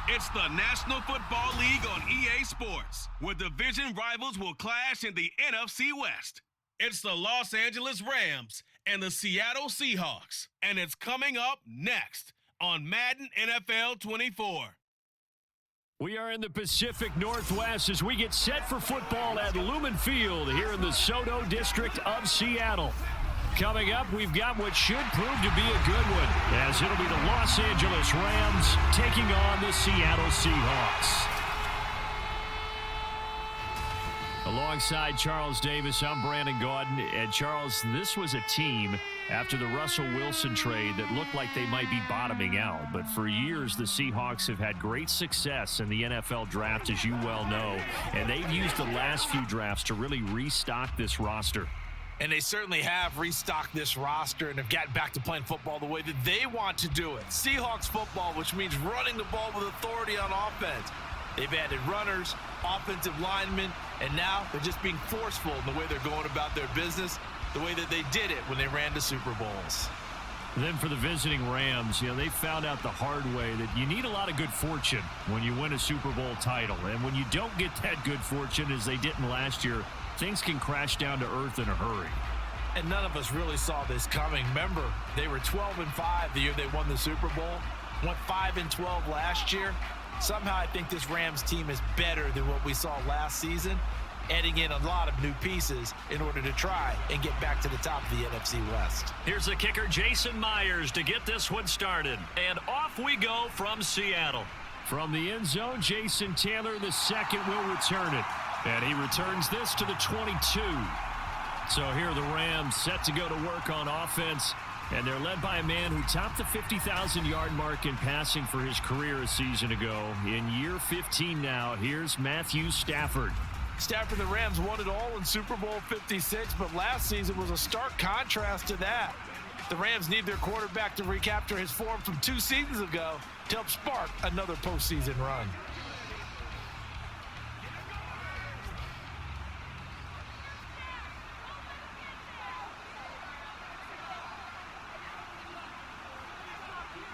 It's the National Football League on EA Sports, where division rivals will clash in the NFC West. It's the Los Angeles Rams and the Seattle Seahawks, and it's coming up next on Madden NFL 24. We are in the Pacific Northwest as we get set for football at Lumen Field here in the Soto District of Seattle. Coming up, we've got what should prove to be a good one, as it'll be the Los Angeles Rams taking on the Seattle Seahawks. Alongside Charles Davis, I'm Brandon Gaudin. And Charles, this was a team after the Russell Wilson trade that looked like they might be bottoming out. But for years, the Seahawks have had great success in the NFL draft, as you well know. And they've used the last few drafts to really restock this roster. And they certainly have restocked this roster and have gotten back to playing football the way that they want to do it. Seahawks football, which means running the ball with authority on offense. They've added runners, offensive linemen, and now they're just being forceful in the way they're going about their business, the way that they did it when they ran to Super Bowls. Then for the visiting Rams, they found out the hard way that you need a lot of good fortune when you win a Super Bowl title. And when you don't get that good fortune, as they didn't last year, things can crash down to earth in a hurry. And none of us really saw this coming. Remember, they were 12-5 the year they won the Super Bowl, went 5-12 last year. Somehow I think this Rams team is better than what we saw last season, adding in a lot of new pieces in order to try and get back to the top of the NFC West. Here's the kicker, Jason Myers, to get this one started. And off we go from Seattle. From the end zone, Jason Taylor, the second, will return it. And he returns this to the 22. So here are the Rams set to go to work on offense. And they're led by a man who topped the 50,000-yard mark in passing for his career a season ago. In year 15 now, here's Matthew Stafford. Stafford, the Rams won it all in Super Bowl 56, but last season was a stark contrast to that. The Rams need their quarterback to recapture his form from 2 seasons ago to help spark another postseason run.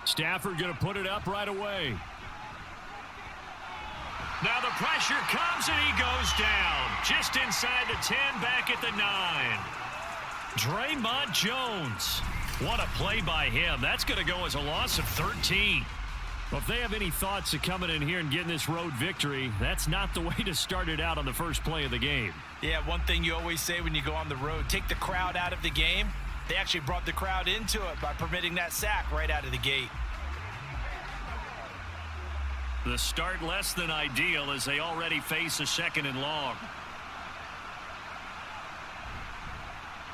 Stafford going to put it up right away. Now the pressure comes and he goes down. Just inside the 10, back at the 9. Draymond Jones. What a play by him. That's going to go as a loss of 13. Well, if they have any thoughts of coming in here and getting this road victory, that's not the way to start it out on the first play of the game. Yeah, one thing you always say when you go on the road, take the crowd out of the game. They actually brought the crowd into it by permitting that sack right out of the gate. The start less than ideal as they already face a 2nd and long.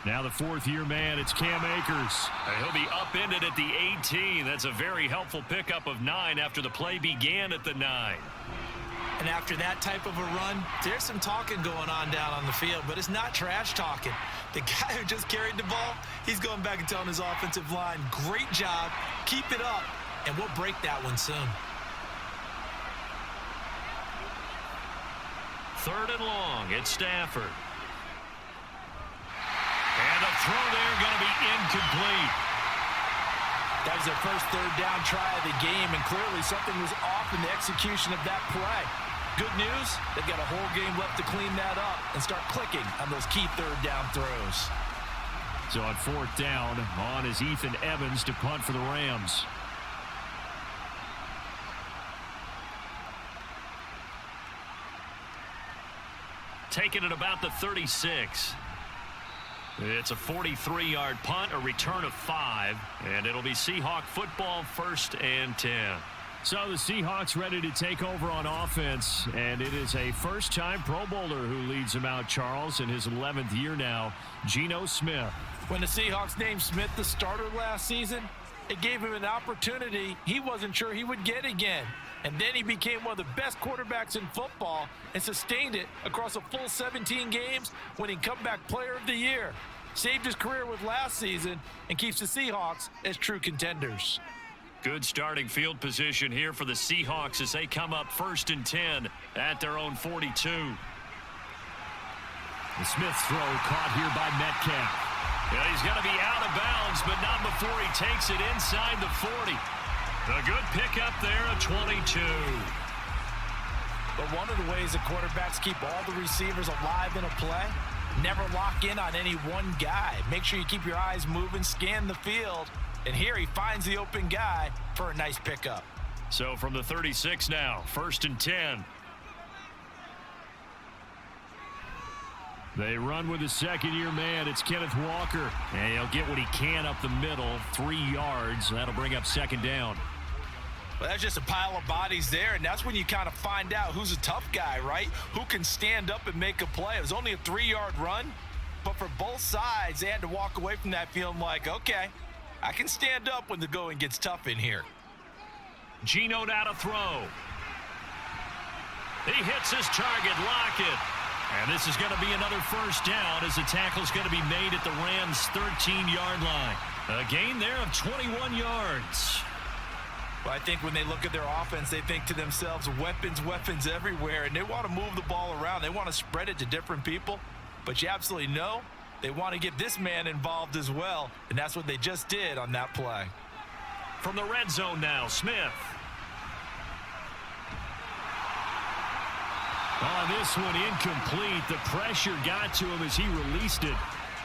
Now the 4th-year man, it's Cam Akers. He'll be upended at the 18. That's a very helpful pickup of 9 after the play began at the 9. And after that type of a run, there's some talking going on down on the field, but it's not trash talking. The guy who just carried the ball, he's going back and telling his offensive line, great job, keep it up, and we'll break that one soon. 3rd and long, it's Stafford. And a throw there going to be incomplete. That was their first 3rd down try of the game, and clearly something was off in the execution of that play. Good news, they've got a whole game left to clean that up and start clicking on those key 3rd down throws. So on 4th down, on is Ethan Evans to punt for the Rams. Taking it about the 36. It's a 43-yard punt, a return of 5, and it'll be Seahawk football, 1st and 10. So the Seahawks ready to take over on offense, and it is a first-time Pro Bowler who leads them out, Charles, in his 11th year now, Geno Smith. When the Seahawks named Smith the starter last season, it gave him an opportunity he wasn't sure he would get again. And then he became one of the best quarterbacks in football and sustained it across a full 17 games, winning Comeback Player of the Year. Saved his career with last season and keeps the Seahawks as true contenders. Good starting field position here for the Seahawks as they come up 1st and 10 at their own 42. The Smith throw caught here by Metcalf. Yeah, he's going to be out of bounds, but not before he takes it inside the 40. A good pickup there of 22. But one of the ways the quarterbacks keep all the receivers alive in a play, never lock in on any one guy. Make sure you keep your eyes moving, scan the field, and here he finds the open guy for a nice pickup. So from the 36 now, 1st and 10. They run with a second-year man. It's Kenneth Walker. And he'll get what he can up the middle, 3 yards. That'll bring up 2nd down. Well, that's just a pile of bodies there, and that's when you kind of find out who's a tough guy, right? Who can stand up and make a play. It was only a 3-yard run, but for both sides, they had to walk away from that feeling like, okay, I can stand up when the going gets tough in here. Geno now to throw. He hits his target, Lockett. And this is going to be another 1st down as the tackle's going to be made at the Rams' 13-yard line. A gain there of 21 yards. Well, I think when they look at their offense, they think to themselves, weapons everywhere, and they want to move the ball around. They want to spread it to different people, but you absolutely know they want to get this man involved as well, and that's what they just did on that play. From the red zone now, Smith. On this one, incomplete. The pressure got to him as he released it.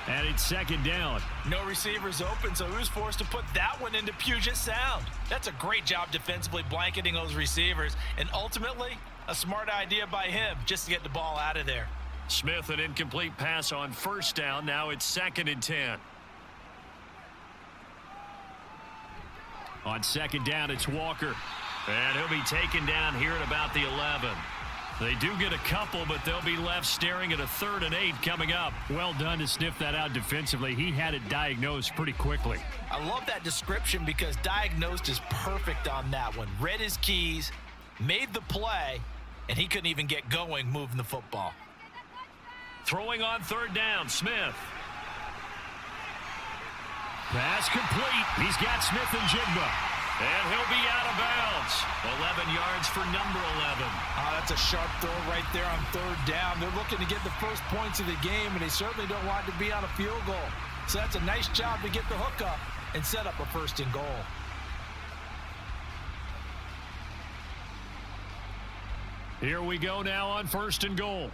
And it's 2nd down. No receivers open, so he was forced to put that one into Puget Sound. That's a great job defensively blanketing those receivers, and ultimately, a smart idea by him just to get the ball out of there. Smith, an incomplete pass on 1st down. Now it's 2nd and 10. On 2nd down, it's Walker. And he'll be taken down here at about the 11. They do get a couple, but they'll be left staring at a 3rd and 8 coming up. Well done to sniff that out defensively. He had it diagnosed pretty quickly. I love that description because diagnosed is perfect on that one. Read his keys, made the play, and he couldn't even get going moving the football. Throwing on 3rd down, Smith. Pass complete. He's got Smith and Jigba. And he'll be out of bounds. 11 yards for number 11. Oh, that's a sharp throw right there on 3rd down. They're looking to get the first points of the game, and they certainly don't want to be on a field goal. So that's a nice job to get the hook up and set up a 1st and goal. Here we go now on 1st and goal.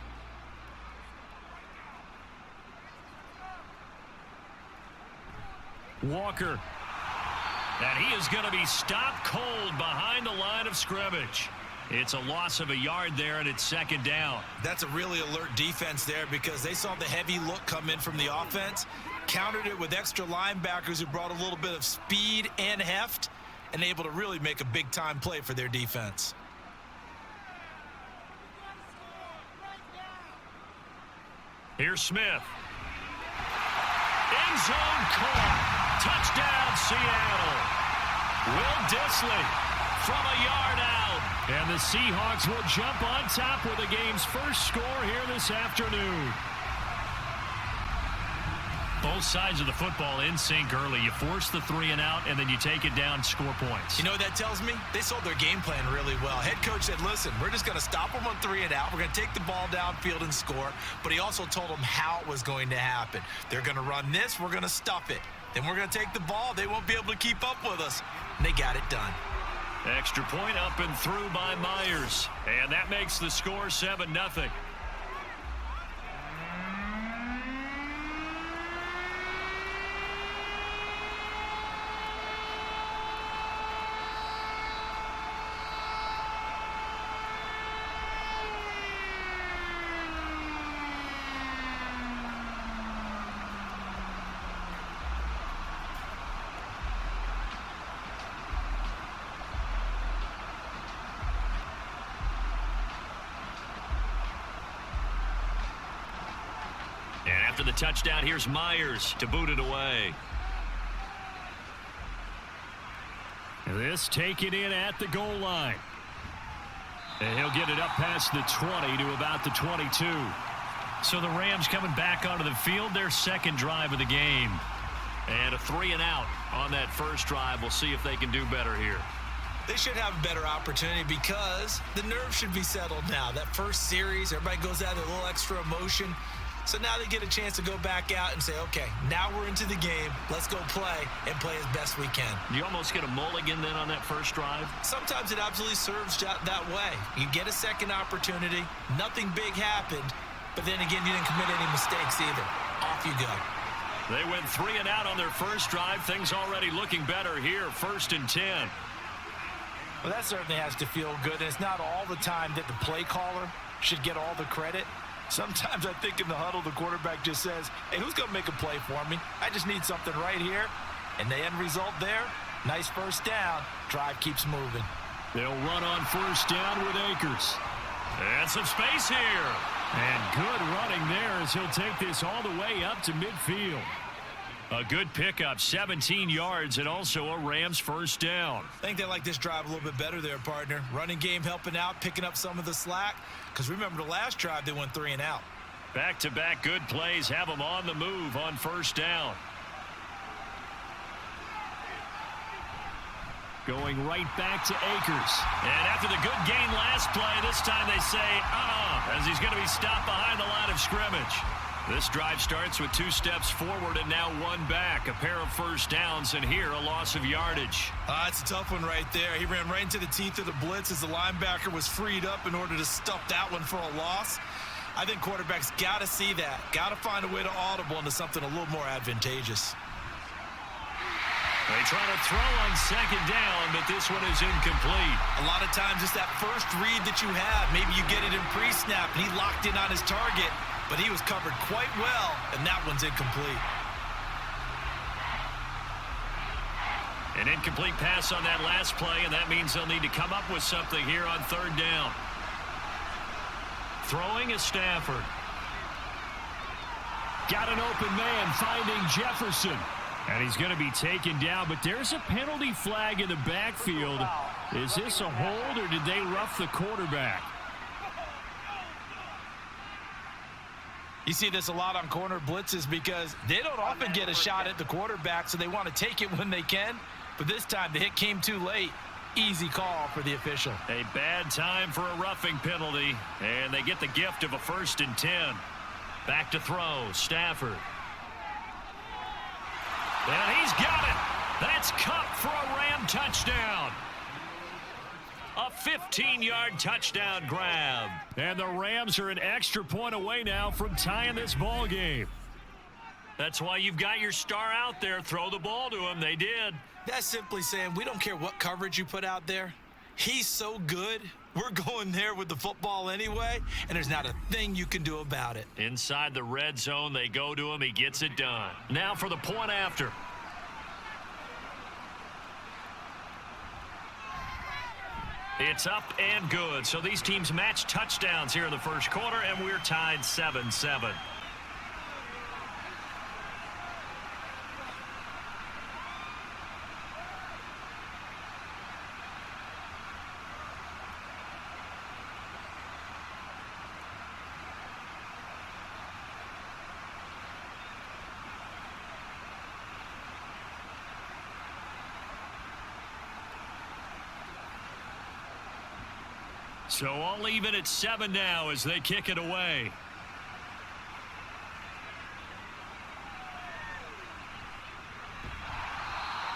Walker. And he is going to be stopped cold behind the line of scrimmage. It's a loss of a yard there, and it's 2nd down. That's a really alert defense there because they saw the heavy look come in from the offense, countered it with extra linebackers who brought a little bit of speed and heft, and able to really make a big-time play for their defense. Here's Smith. End zone caught. Touchdown, Seattle. Will Dissly from a yard out. And the Seahawks will jump on top with the game's first score here this afternoon. Both sides of the football in sync early. You force the 3 and out, and then you take it down, score points. You know what that tells me? They sold their game plan really well. Head coach said, listen, we're just going to stop them on 3 and out. We're going to take the ball downfield and score. But he also told them how it was going to happen. They're going to run this. We're going to stuff it. Then we're going to take the ball. They won't be able to keep up with us. And they got it done. Extra point up and through by Myers. And that makes the score 7-0. And after the touchdown, here's Myers to boot it away. This taken in at the goal line. And he'll get it up past the 20 to about the 22. So the Rams coming back onto the field, their 2nd drive of the game. And a 3 and out on that first drive. We'll see if they can do better here. They should have a better opportunity because the nerves should be settled now. That first series, everybody goes out with a little extra emotion. So now they get a chance to go back out and say, okay, now we're into the game. Let's go play and play as best we can. You almost get a mulligan then on that first drive? Sometimes it absolutely serves that way. You get a second opportunity. Nothing big happened. But then again, you didn't commit any mistakes either. Off you go. They went 3 and out on their first drive. Things already looking better here. 1st and 10. Well, that certainly has to feel good. And it's not all the time that the play caller should get all the credit. Sometimes I think in the huddle, the quarterback just says, hey, who's going to make a play for me? I just need something right here. And the end result there, nice first down. Drive keeps moving. They'll run on 1st down with Akers. And some space here. And good running there as he'll take this all the way up to midfield. A good pickup, 17 yards, and also a Rams first down. I think they like this drive a little bit better there, partner. Running game helping out, picking up some of the slack. Because remember the last drive, they went 3 and out. Back-to-back good plays have them on the move on 1st down. Going right back to Akers. And after the good gain last play, this time they say, as he's going to be stopped behind the line of scrimmage. This drive starts with 2 steps forward and now 1 back. A pair of first downs, and here a loss of yardage. It's a tough one right there. He ran right into the teeth of the blitz as the linebacker was freed up in order to stuff that one for a loss. I think quarterbacks got to see that. Got to find a way to audible into something a little more advantageous. They try to throw on 2nd down, but this one is incomplete. A lot of times it's that first read that you have. Maybe you get it in pre-snap, and he locked in on his target, but he was covered quite well, and that one's incomplete. An incomplete pass on that last play, and that means they'll need to come up with something here on 3rd down. Throwing is Stafford. Got an open man, finding Jefferson. And he's going to be taken down, but there's a penalty flag in the backfield. Is this a hold, or did they rough the quarterback? You see this a lot on corner blitzes because they don't often get a shot at the quarterback, so they want to take it when they can. But this time, the hit came too late. Easy call for the official. A bad time for a roughing penalty, and they get the gift of a 1st and 10. Back to throw, Stafford. And he's got it. That's Cup for a Ram touchdown. A 15-yard touchdown grab. And the Rams are an extra point away now from tying this ball game. That's why you've got your star out there. Throw the ball to him. They did. That's simply saying we don't care what coverage you put out there. He's so good. We're going there with the football anyway, and there's not a thing you can do about it. Inside the red zone, they go to him. He gets it done. Now for the point after. It's up and good. So these teams match touchdowns here in the first quarter, and we're tied 7-7. So all even at 7 now as they kick it away.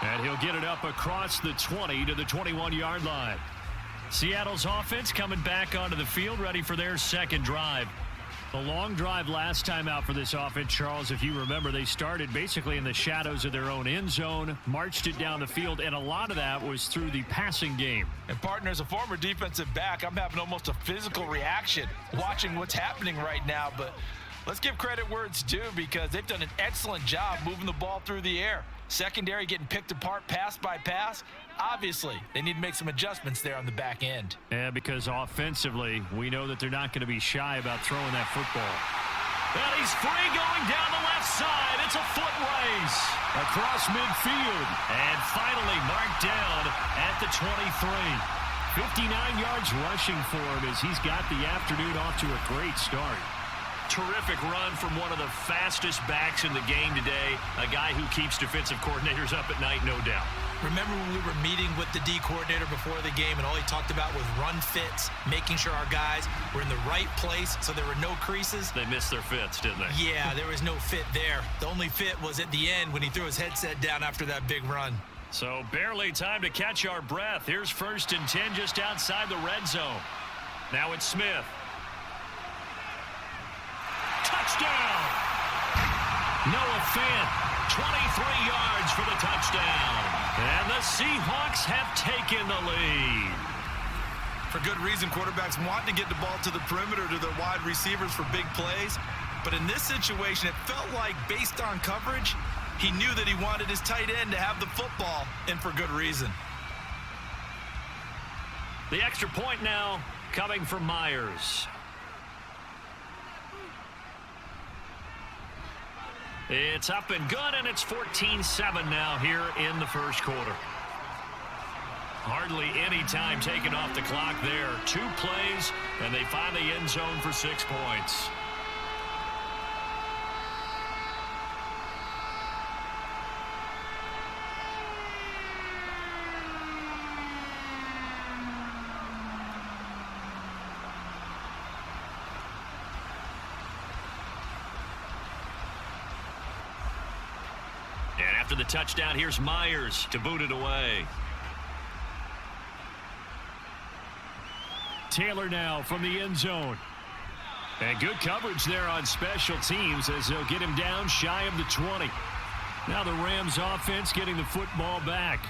And he'll get it up across the 20 to the 21-yard line. Seattle's offense coming back onto the field, ready for their second drive. The long drive last time out for this offense, Charles, if you remember, they started basically in the shadows of their own end zone, marched it down the field, and a lot of that was through the passing game. And, partner, as a former defensive back, I'm having almost a physical reaction watching what's happening right now. But let's give credit where it's due because they've done an excellent job moving the ball through the air. Secondary getting picked apart pass by pass. Obviously, they need to make some adjustments there on the back end. Yeah, because offensively, we know that they're not going to be shy about throwing that football. And he's free going down the left side. It's a foot race across midfield. And finally marked down at the 23. 59 yards rushing for him as he's got the afternoon off to a great start. Terrific run from one of the fastest backs in the game today, a guy who keeps defensive coordinators up at night, no doubt. Remember when we were meeting with the D coordinator before the game and all he talked about was run fits, making sure our guys were in the right place so there were no creases? They missed their fits, didn't they? Yeah, there was no fit there. The only fit was at the end when he threw his headset down after that big run. So barely time to catch our breath. Here's 1st and 10 just outside the red zone. Now it's Smith. Touchdown! Noah Fant, 23 yards for the touchdown. And the Seahawks have taken the lead. For good reason, quarterbacks want to get the ball to the perimeter to their wide receivers for big plays. But in this situation, it felt like based on coverage, he knew that he wanted his tight end to have the football, and for good reason. The extra point now coming from Myers. It's up and good, and it's 14-7 now here in the first quarter. Hardly any time taken off the clock there. 2 plays, and they find the end zone for 6 points. And after the touchdown, here's Myers to boot it away. Taylor now from the end zone. And good coverage there on special teams as they'll get him down shy of the 20. Now the Rams offense getting the football back.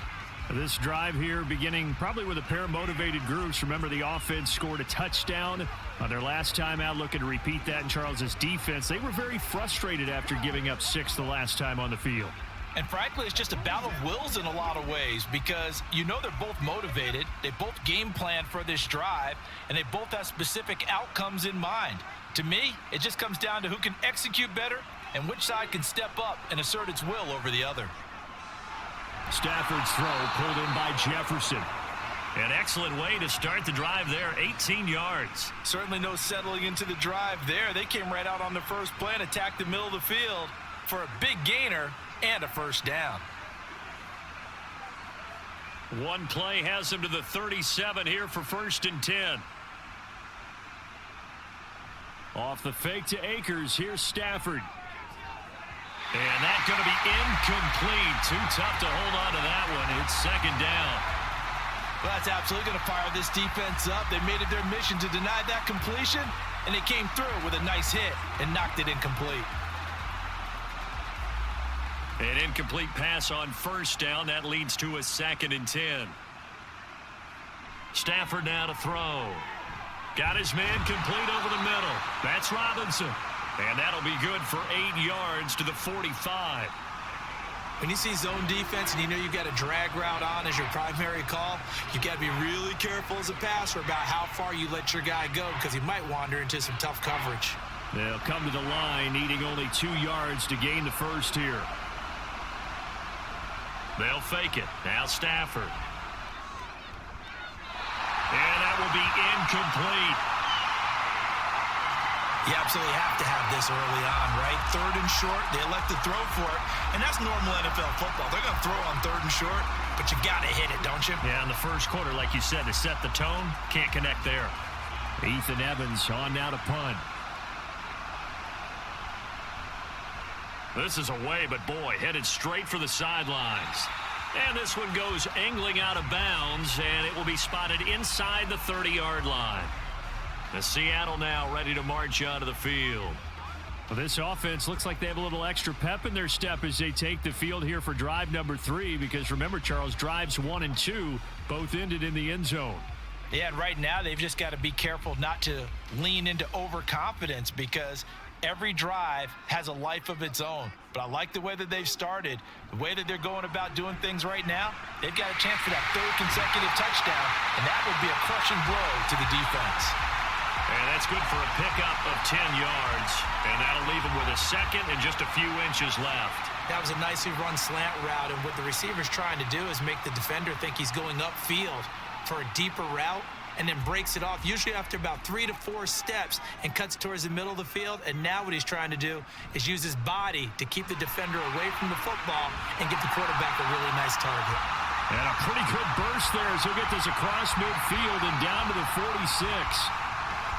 This drive here beginning probably with a pair of motivated groups. Remember, the offense scored a touchdown on their last time out, looking to repeat that in Charles's defense. They were very frustrated after giving up 6 the last time on the field. And frankly, it's just a battle of wills in a lot of ways because you know they're both motivated. They both game plan for this drive, and they both have specific outcomes in mind. To me, it just comes down to who can execute better and which side can step up and assert its will over the other. Stafford's throw pulled in by Jefferson. An excellent way to start the drive there, 18 yards. Certainly no settling into the drive there. They came right out on the first play and attacked the middle of the field for a big gainer and a first down. One play has him to the 37 here for 1st and 10. Off the fake to Akers, here's Stafford. And that's going to be incomplete. Too tough to hold on to that one. It's 2nd down. Well, that's absolutely going to fire this defense up. They made it their mission to deny that completion, and they came through with a nice hit and knocked it incomplete. An incomplete pass on 1st down. That leads to a 2nd and 10. Stafford now to throw. Got his man complete over the middle. That's Robinson. And that'll be good for 8 yards to the 45. When you see zone defense and you know you've got a drag route on as your primary call, you've got to be really careful as a passer about how far you let your guy go because he might wander into some tough coverage. They'll come to the line needing only 2 yards to gain the first here. They'll fake it. Now Stafford. And that will be incomplete. You absolutely have to have this early on, right? 3rd and short, they elect to throw for it, and that's normal NFL football. They're going to throw on 3rd and short, but you got to hit it, don't you? Yeah, in the first quarter, like you said, to set the tone, can't connect there. Ethan Evans on now to punt. This is away, but boy, headed straight for the sidelines. And this one goes angling out of bounds, and it will be spotted inside the 30-yard line. The Seattle now ready to march onto the field. Well, this offense looks like they have a little extra pep in their step as they take the field here for drive number 3, because remember, Charles, drives 1 and 2 both ended in the end zone. Yeah, and right now they've just got to be careful not to lean into overconfidence because every drive has a life of its own. But I like the way that they've started, the way that they're going about doing things right now. They've got a chance for that 3rd consecutive touchdown, and that would be a crushing blow to the defense. And that's good for a pickup of 10 yards. And that'll leave him with a 2nd and just a few inches left. That was a nicely run slant route, and what the receiver's trying to do is make the defender think he's going upfield for a deeper route, and then breaks it off, usually after about 3 to 4 steps, and cuts towards the middle of the field. And now what he's trying to do is use his body to keep the defender away from the football and give the quarterback a really nice target. And a pretty good burst there as he'll get this across midfield and down to the 46.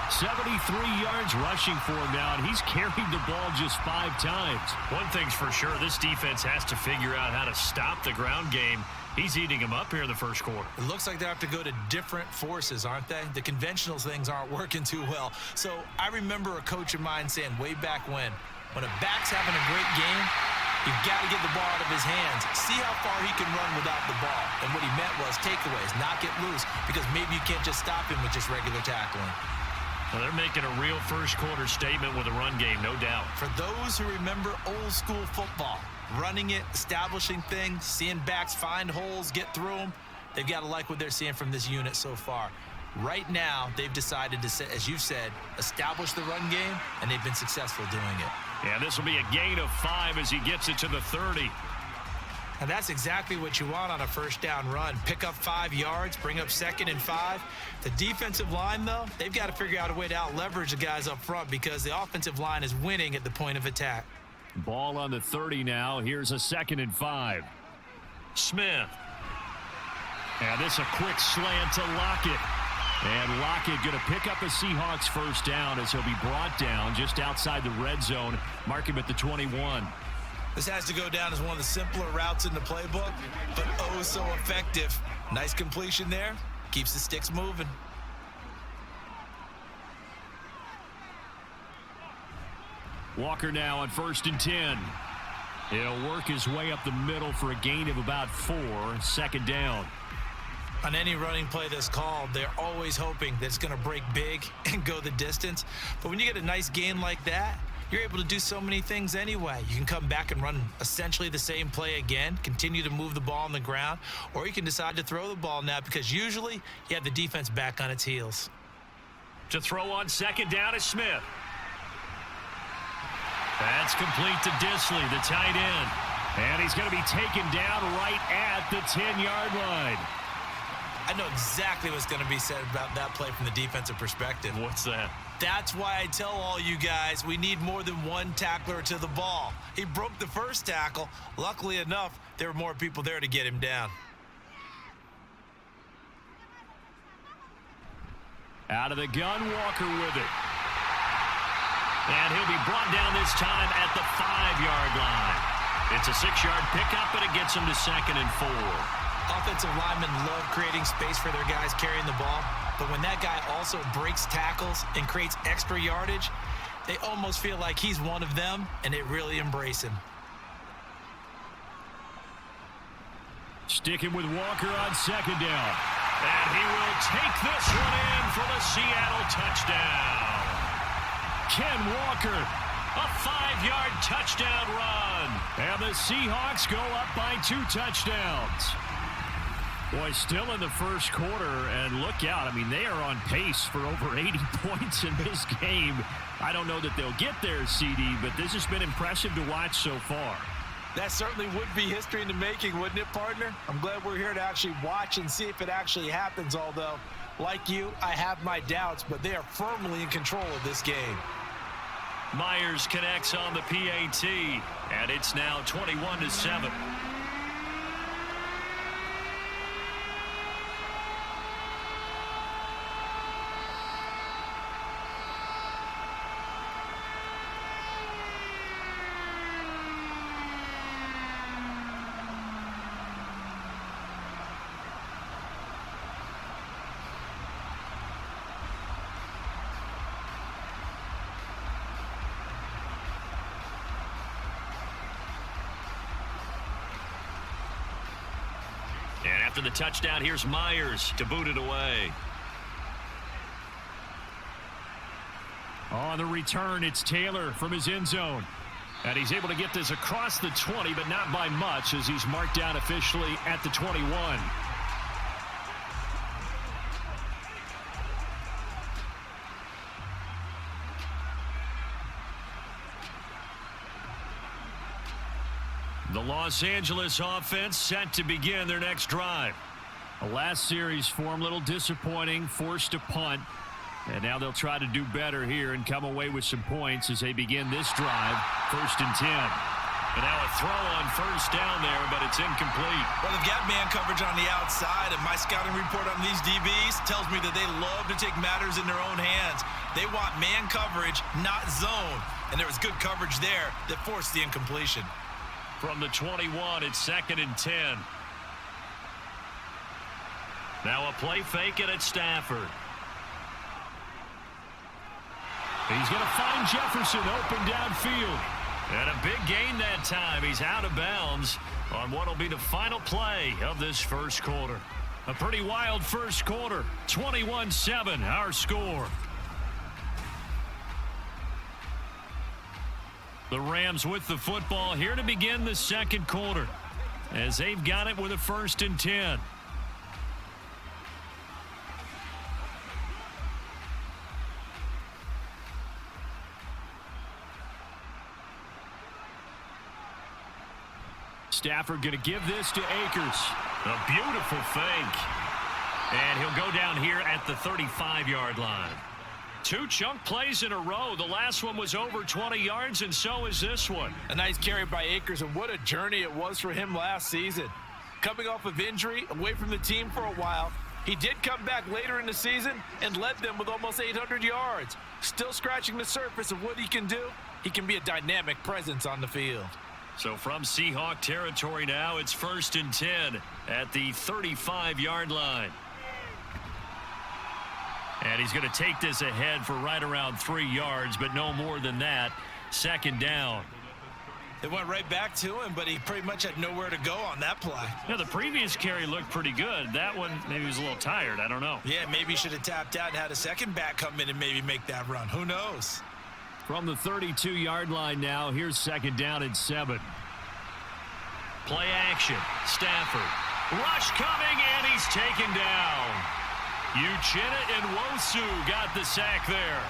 73 yards rushing for him now, and he's carried the ball just 5 times. One thing's for sure, this defense has to figure out how to stop the ground game. He's eating him up here in the first quarter. It looks like they have to go to different forces, aren't they? The conventional things aren't working too well. So I remember a coach of mine saying way back when a back's having a great game, you've got to get the ball out of his hands. See how far he can run without the ball. And what he meant was takeaways, not get loose, because maybe you can't just stop him with just regular tackling. Well, they're making a real first quarter statement with a run game, no doubt. For those who remember old school football, running it, establishing things, seeing backs find holes, get through them, they've got to like what they're seeing from this unit so far. Right now, they've decided to, as you've said, establish the run game, and they've been successful doing it. Yeah, this will be a gain of 5 as he gets it to the 30. And that's exactly what you want on a first down run. Pick up 5 yards, bring up 2nd and 5. The defensive line, though, they've got to figure out a way to out-leverage the guys up front because the offensive line is winning at the point of attack. Ball on the 30 now. Here's a 2nd and 5. Smith. And this a quick slant to Lockett. And Lockett going to pick up a Seahawks first down as he'll be brought down just outside the red zone. Mark him at the 21. This has to go down as one of the simpler routes in the playbook, but oh so effective. Nice completion there. Keeps the sticks moving. Walker now on 1st and 10. He'll work his way up the middle for a gain of about 4. 2nd down. On any running play that's called, they're always hoping that it's going to break big and go the distance. But when you get a nice gain like that, you're able to do so many things anyway. You can come back and run essentially the same play again, continue to move the ball on the ground, or you can decide to throw the ball now because usually you have the defense back on its heels. To throw on 2nd down is Smith. That's complete to Disley, the tight end. And he's going to be taken down right at the 10-yard line. I know exactly what's going to be said about that play from the defensive perspective. What's that? That's why I tell all you guys we need more than one tackler to the ball. He broke the first tackle. Luckily enough, there were more people there to get him down. Out of the gun, Walker with it. And he'll be brought down this time at the 5-yard line. It's a 6-yard pickup, and it gets him to 2nd and 4. Offensive linemen love creating space for their guys carrying the ball, but when that guy also breaks tackles and creates extra yardage, they almost feel like he's one of them, and they really embrace him. Sticking with Walker on 2nd down. And he will take this one in for the Seattle touchdown. Ken Walker, a 5-yard touchdown run. And the Seahawks go up by 2 touchdowns. Boy, still in the first quarter, and look out. I mean, they are on pace for over 80 points in this game. I don't know that they'll get there, CD, but this has been impressive to watch so far. That certainly would be history in the making, wouldn't it, partner? I'm glad we're here to actually watch and see if it actually happens, although, like you, I have my doubts, but they are firmly in control of this game. Myers connects on the PAT, and it's now 21-7. And after the touchdown, here's Myers to boot it away. On the return, it's Taylor from his end zone. And he's able to get this across the 20, but not by much as he's marked down officially at the 21. The Los Angeles offense set to begin their next drive. The last series for him, a little disappointing, forced to punt. And now they'll try to do better here and come away with some points as they begin this drive. 1st and 10. And now a throw on first down there, but it's incomplete. Well, they've got man coverage on the outside, and my scouting report on these DBs tells me that they love to take matters in their own hands. They want man coverage, not zone. And there was good coverage there that forced the incompletion. From the 21, it's 2nd and 10. Now a play fake it at Stafford. He's going to find Jefferson open downfield. And a big gain that time. He's out of bounds on what will be the final play of this first quarter. A pretty wild first quarter. 21-7, our score. The Rams with the football here to begin the second quarter as they've got it with a 1st and 10. Stafford going to give this to Akers. A beautiful fake. And he'll go down here at the 35-yard line. 2 chunk plays in a row. The last one was over 20 yards, and so is this one. A nice carry by Akers, and what a journey it was for him last season. Coming off of injury, away from the team for a while, he did come back later in the season and led them with almost 800 yards. Still scratching the surface of what he can do. He can be a dynamic presence on the field. So from Seahawk territory now, it's 1st and 10 at the 35-yard line. And he's going to take this ahead for right around 3 yards, but no more than that. 2nd down. They went right back to him, but he pretty much had nowhere to go on that play. Yeah, the previous carry looked pretty good. That one, maybe he was a little tired. I don't know. Yeah, maybe he should have tapped out and had a second back come in and maybe make that run. Who knows? From the 32-yard line now, here's 2nd down and 7. Play action. Stafford. Rush coming, and he's taken down. Uchenna and Nwosu got the sack there.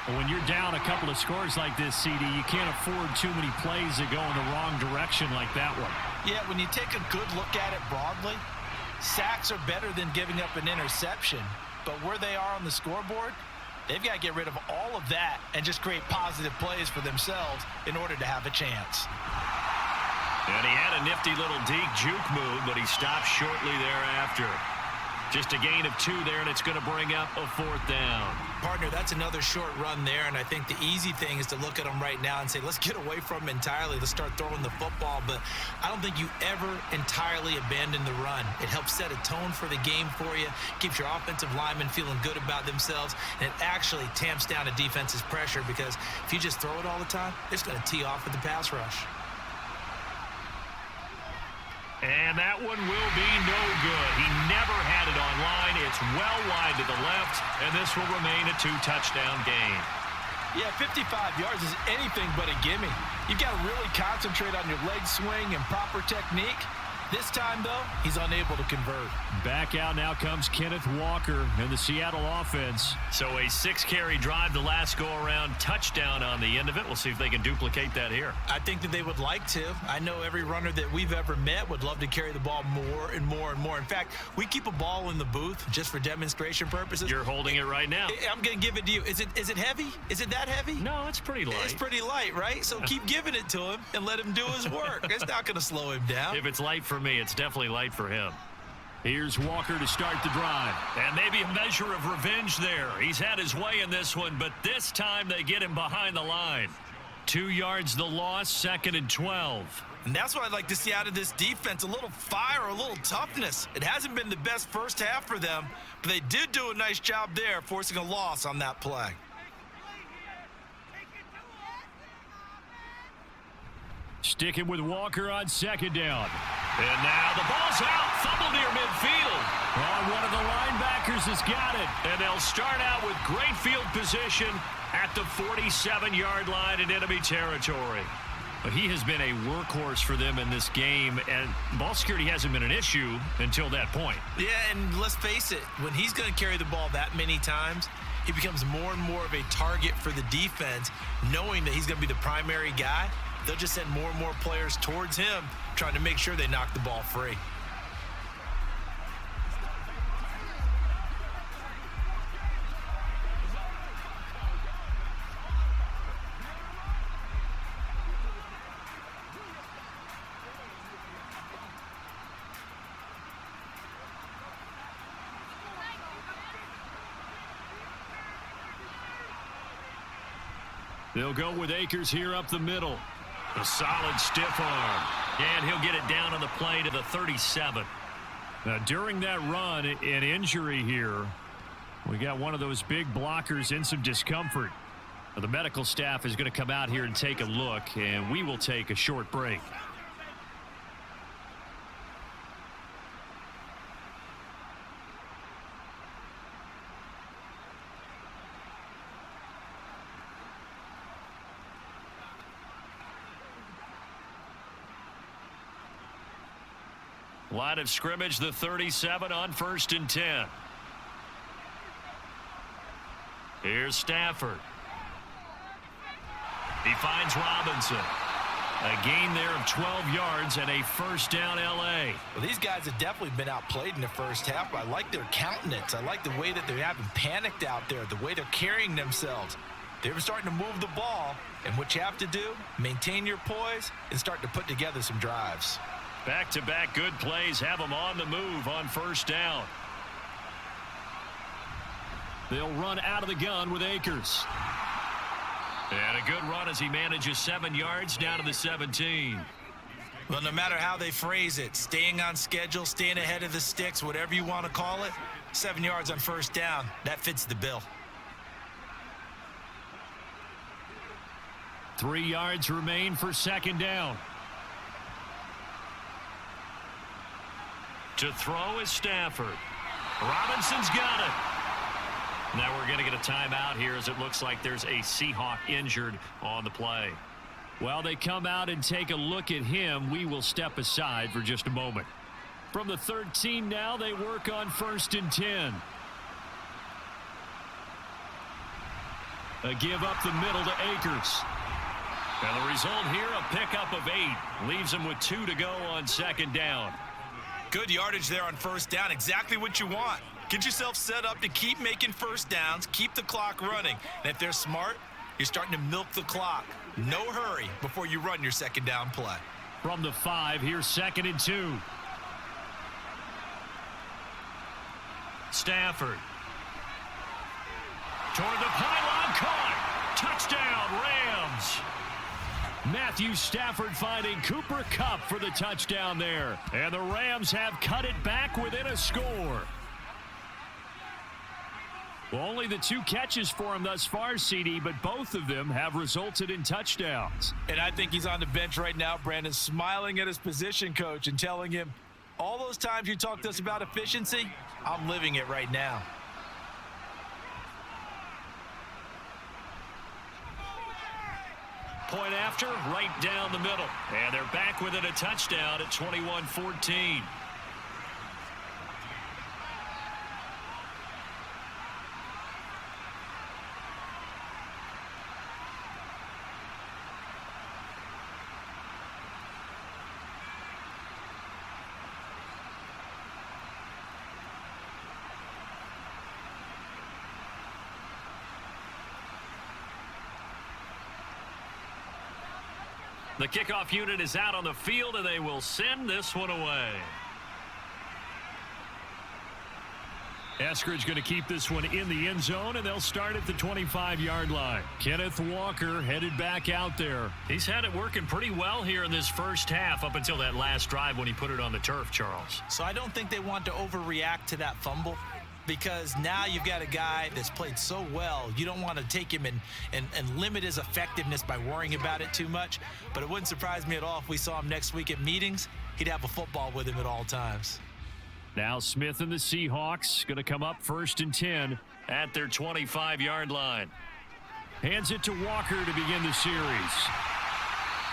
Well, when you're down a couple of scores like this, CD, you can't afford too many plays that go in the wrong direction like that one. Yeah, when you take a good look at it broadly, sacks are better than giving up an interception. But where they are on the scoreboard, they've got to get rid of all of that and just create positive plays for themselves in order to have a chance. And he had a nifty little deke juke move, but he stopped shortly thereafter. Just a gain of 2 there, and it's going to bring up a 4th down. Partner, that's another short run there, and I think the easy thing is to look at him right now and say, let's get away from him entirely. Let's start throwing the football, but I don't think you ever entirely abandon the run. It helps set a tone for the game for you, keeps your offensive linemen feeling good about themselves, and it actually tamps down a defense's pressure because if you just throw it all the time, it's going to tee off with the pass rush. And that one will be no good. He never had it online. It's well wide to the left, and this will remain a 2-touchdown game. Yeah, 55 yards is anything but a gimme. You've got to really concentrate on your leg swing and proper technique. This time, though, he's unable to convert. Back out now comes Kenneth Walker in the Seattle offense. So a 6-carry drive the last go-around, touchdown on the end of it. We'll see if they can duplicate that here. I think that they would like to. I know every runner that we've ever met would love to carry the ball more and more and more. In fact, we keep a ball in the booth just for demonstration purposes. You're holding it right now. I'm going to give it to you. Is it heavy? Is it that heavy? No, it's pretty light. It's pretty light, right? So keep giving it to him and let him do his work. It's not going to slow him down. If it's light for me, it's definitely light for him. Here's Walker to start the drive. And maybe a measure of revenge there. He's had his way in this one, but this time they get him behind the line. 2 yards the loss, 2nd and 12. And that's what I'd like to see out of this defense, a little fire, a little toughness. It hasn't been the best first half for them, but they did do a nice job there, forcing a loss on that play. Sticking with Walker on 2nd down. And now the ball's out. Fumble near midfield. Oh, one of the linebackers has got it. And they'll start out with great field position at the 47-yard line in enemy territory. But he has been a workhorse for them in this game, and ball security hasn't been an issue until that point. Yeah, and let's face it, when he's going to carry the ball that many times, he becomes more and more of a target for the defense, knowing that he's going to be the primary guy. They'll just send more and more players towards him, trying to make sure they knock the ball free. They'll go with Akers here up the middle. A solid stiff arm. And he'll get it down on the play to the 37. Now, during that run, an injury here. We got one of those big blockers in some discomfort. Now, the medical staff is going to come out here and take a look, and we will take a short break. Line of scrimmage, the 37 on 1st and 10. Here's Stafford. He finds Robinson. A gain there of 12 yards and a first down L.A. Well, these guys have definitely been outplayed in the first half, but I like their countenance. I like the way that they haven't panicked out there, the way they're carrying themselves. They're starting to move the ball, and what you have to do, maintain your poise and start to put together some drives. Back-to-back good plays have them on the move on first down. They'll run out of the gun with Akers. And a good run as he manages 7 yards down to the 17. Well, no matter how they phrase it, staying on schedule, staying ahead of the sticks, whatever you want to call it, 7 yards on first down, that fits the bill. 3 yards remain for second down. To throw is Stafford. Robinson's got it. Now we're going to get a timeout here as it looks like there's a Seahawk injured on the play. While they come out and take a look at him, we will step aside for just a moment. From the 13 now, they work on 1st and 10. A give up the middle to Akers. And the result here, a pickup of 8. Leaves them with 2 to go on second down. Good yardage there on first down. Exactly what you want. Get yourself set up to keep making first downs, keep the clock running. And if they're smart, you're starting to milk the clock. No hurry before you run your second down play. From the 5, here's 2nd and 2. Stafford. Toward the pylon, caught. Touchdown, Rams. Matthew Stafford finding Cooper Kupp for the touchdown there. And the Rams have cut it back within a score. Well, only the 2 catches for him thus far, CD, but both of them have resulted in touchdowns. And I think he's on the bench right now, Brandon, smiling at his position coach and telling him, all those times you talked to us about efficiency, I'm living it right now. Point after, right down the middle. And they're back within a touchdown at 21-14. The kickoff unit is out on the field, and they will send this one away. Eskridge going to keep this one in the end zone, and they'll start at the 25-yard line. Kenneth Walker headed back out there. He's had it working pretty well here in this first half up until that last drive when he put it on the turf, Charles. So I don't think they want to overreact to that fumble, because now you've got a guy that's played so well. You don't want to take him and limit his effectiveness by worrying about it too much. But it wouldn't surprise me at all if we saw him next week at meetings. He'd have a football with him at all times. Now Smith and the Seahawks going to come up 1st and 10 at their 25-yard line. Hands it to Walker to begin the series.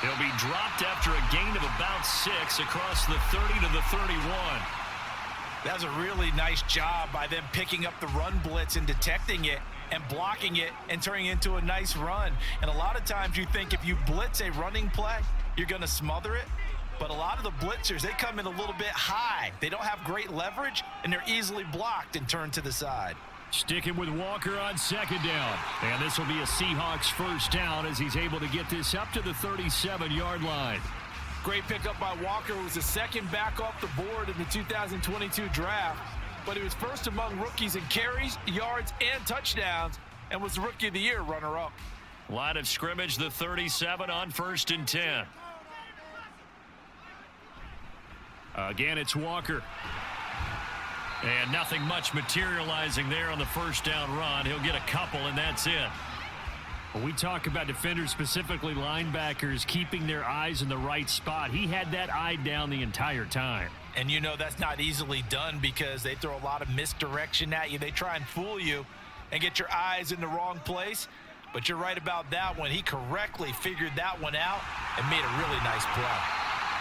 He'll be dropped after a gain of about 6 across the 30 to the 31. That was a really nice job by them picking up the run blitz and detecting it and blocking it and turning it into a nice run. And a lot of times you think if you blitz a running play, you're going to smother it. But a lot of the blitzers, they come in a little bit high. They don't have great leverage, and they're easily blocked and turned to the side. Sticking with Walker on second down. And this will be a Seahawks first down as he's able to get this up to the 37-yard line. Great pickup by Walker. It was the second back off the board in the 2022 draft, but he was first among rookies in carries, yards, and touchdowns, and was the Rookie of the Year runner-up. Line of scrimmage, the 37 on 1st and 10. Again, it's Walker. And nothing much materializing there on the first down run. He'll get a couple, and that's it. When we talk about defenders, specifically linebackers, keeping their eyes in the right spot, he had that eye down the entire time. And you know that's not easily done because they throw a lot of misdirection at you. They try and fool you and get your eyes in the wrong place. But you're right about that one. He correctly figured that one out and made a really nice play.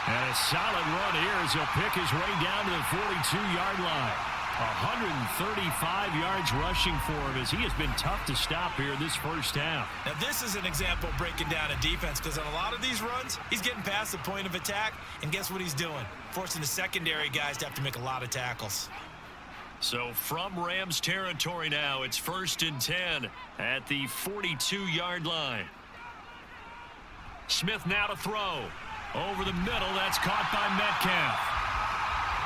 And a solid run here as he'll pick his way down to the 42-yard line. 135 yards rushing for him as he has been tough to stop here this first half. Now this is an example of breaking down a defense because on a lot of these runs, he's getting past the point of attack, and guess what he's doing? Forcing the secondary guys to have to make a lot of tackles. So from Rams territory now, it's 1st and 10 at the 42-yard line. Smith now to throw. Over the middle, that's caught by Metcalf.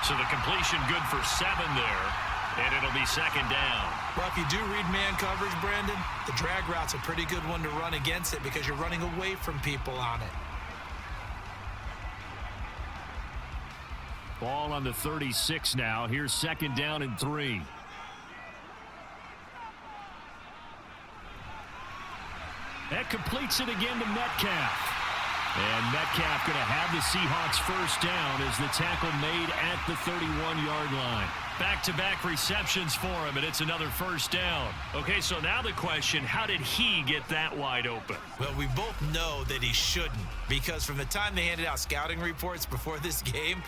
So the completion good for 7 there, and it'll be 2nd down. Well, if you do read man coverage, Brandon, the drag route's a pretty good one to run against it because you're running away from people on it. Ball on the 36 now. Here's 2nd down and 3. That completes it again to Metcalf. And Metcalf going to have the Seahawks first down as the tackle made at the 31-yard line. Back-to-back receptions for him, and it's another first down. Okay, so now the question, how did he get that wide open? Well, we both know that he shouldn't because from the time they handed out scouting reports before this game,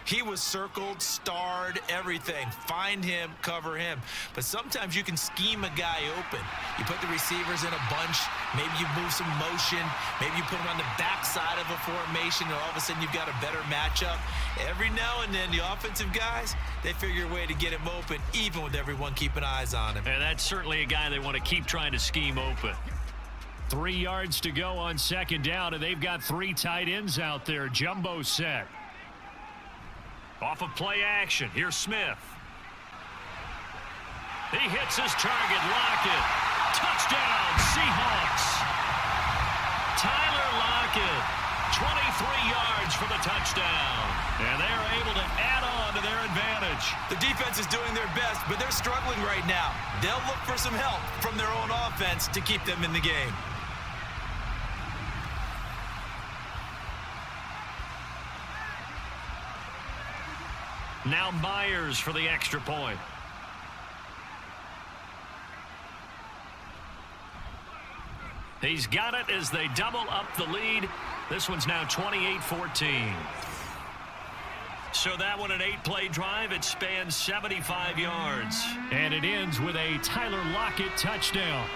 he was circled, starred, everything. Find him, cover him. But sometimes you can scheme a guy open. You put the receivers in a bunch. Maybe you move some motion. Maybe you put them on the backside of a formation, and all of a sudden you've got a better matchup. Every now and then, the offensive guys, they figure a way to get him open, even with everyone keeping eyes on him. And that's certainly a guy they want to keep trying to scheme open. 3 yards to go on 2nd down, and they've got 3 tight ends out there. Jumbo set. Off of play action. Here's Smith. He hits his target. Lockett. Touchdown, Seahawks. Tyler Lockett. 23 yards for the touchdown. And they're able to add on to their advantage. The defense is doing their best, but they're struggling right now. They'll look for some help from their own offense to keep them in the game. Now Myers for the extra point. He's got it as they double up the lead. This one's now 28-14. So that one an 8-play drive. It spans 75 yards. And it ends with a Tyler Lockett touchdown.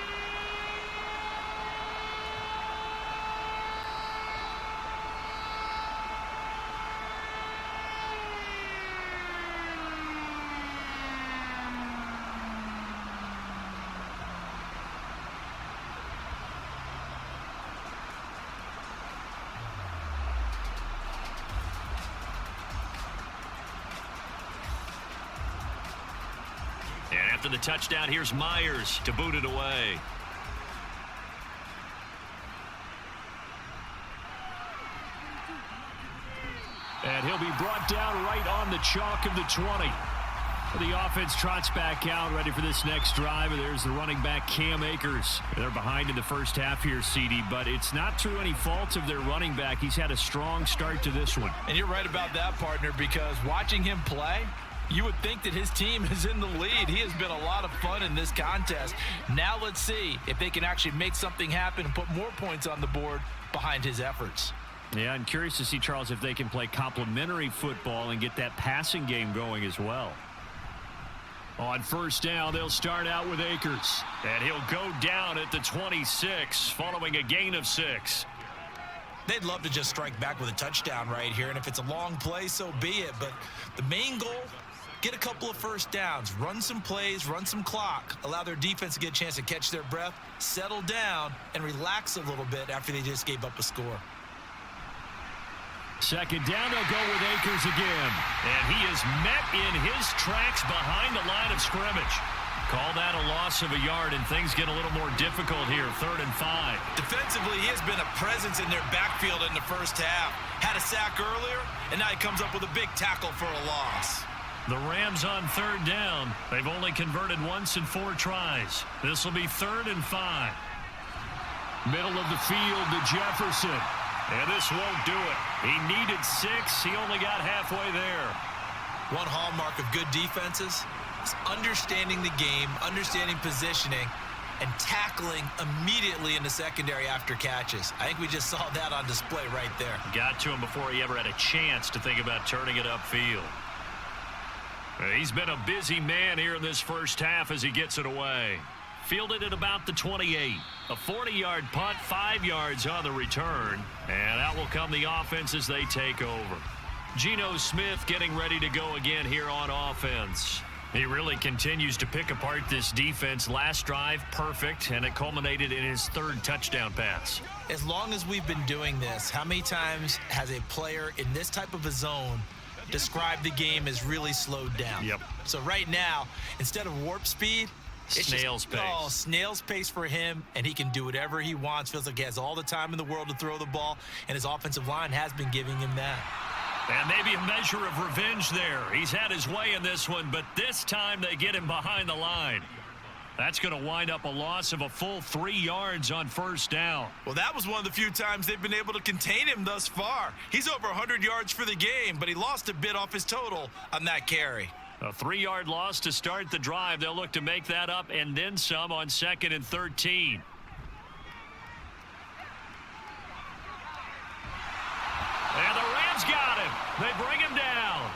After the touchdown, here's Myers to boot it away. And he'll be brought down right on the chalk of the 20. The offense trots back out, ready for this next drive. And there's the running back, Cam Akers. They're behind in the first half here, CD, but it's not through any fault of their running back. He's had a strong start to this one. And you're right about that, partner, because watching him play, you would think that his team is in the lead. He has been a lot of fun in this contest. Now let's see if they can actually make something happen and put more points on the board behind his efforts. Yeah, I'm curious to see, Charles, if they can play complementary football and get that passing game going as well. On first down, they'll start out with Akers. And he'll go down at the 26 following a gain of 6. They'd love to just strike back with a touchdown right here, and if it's a long play, so be it. But the main goal, get a couple of first downs, run some plays, run some clock, allow their defense to get a chance to catch their breath, settle down, and relax a little bit after they just gave up a score. 2nd down, they'll go with Akers again. And he is met in his tracks behind the line of scrimmage. Call that a loss of a yard, and things get a little more difficult here, 3rd and 5. Defensively, he has been a presence in their backfield in the first half. Had a sack earlier, and now he comes up with a big tackle for a loss. The Rams on 3rd down. They've only converted once in 4 tries. This will be 3rd and 5. Middle of the field to Jefferson. And this won't do it. He needed 6. He only got halfway there. One hallmark of good defenses is understanding the game, understanding positioning, and tackling immediately in the secondary after catches. I think we just saw that on display right there. Got to him before he ever had a chance to think about turning it upfield. He's been a busy man here in this first half as he gets it away. Fielded at about the 28. A 40-yard punt, 5 yards on the return. And out will come the offense as they take over. Geno Smith getting ready to go again here on offense. He really continues to pick apart this defense. Last drive, perfect, and it culminated in his 3rd touchdown pass. As long as we've been doing this, how many times has a player in this type of a zone described the game as really slowed down? Yep. So right now, instead of warp speed, it's snail's pace. Oh, snail's pace for him, and he can do whatever he wants. Feels like he has all the time in the world to throw the ball, and his offensive line has been giving him that. And maybe a measure of revenge there. He's had his way in this one, but this time they get him behind the line. That's going to wind up a loss of a full 3 yards on 1st down. Well, that was one of the few times they've been able to contain him thus far. He's over 100 yards for the game, but he lost a bit off his total on that carry. A 3-yard loss to start the drive. They'll look to make that up and then some on 2nd and 13. And the Rams got him. They bring him down.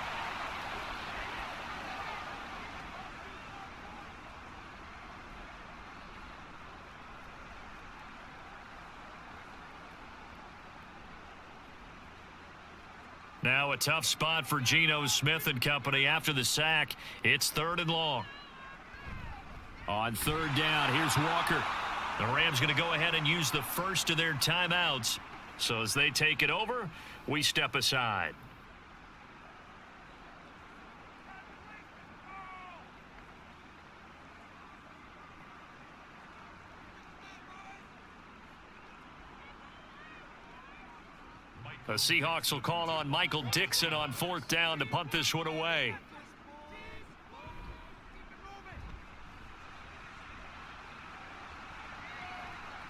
Now a tough spot for Geno Smith and company after the sack. It's 3rd and long. On 3rd down, here's Walker. The Rams going to go ahead and use the first of their timeouts. So as they take it over, we step aside. The Seahawks will call on Michael Dixon on 4th down to punt this one away.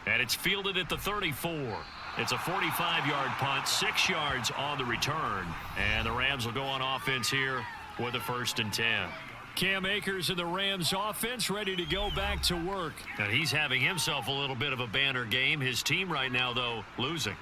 And it's fielded at the 34. It's a 45-yard punt, 6 yards on the return. And the Rams will go on offense here with a 1st and 10. Cam Akers and the Rams offense ready to go back to work. And he's having himself a little bit of a banner game. His team right now, though, losing.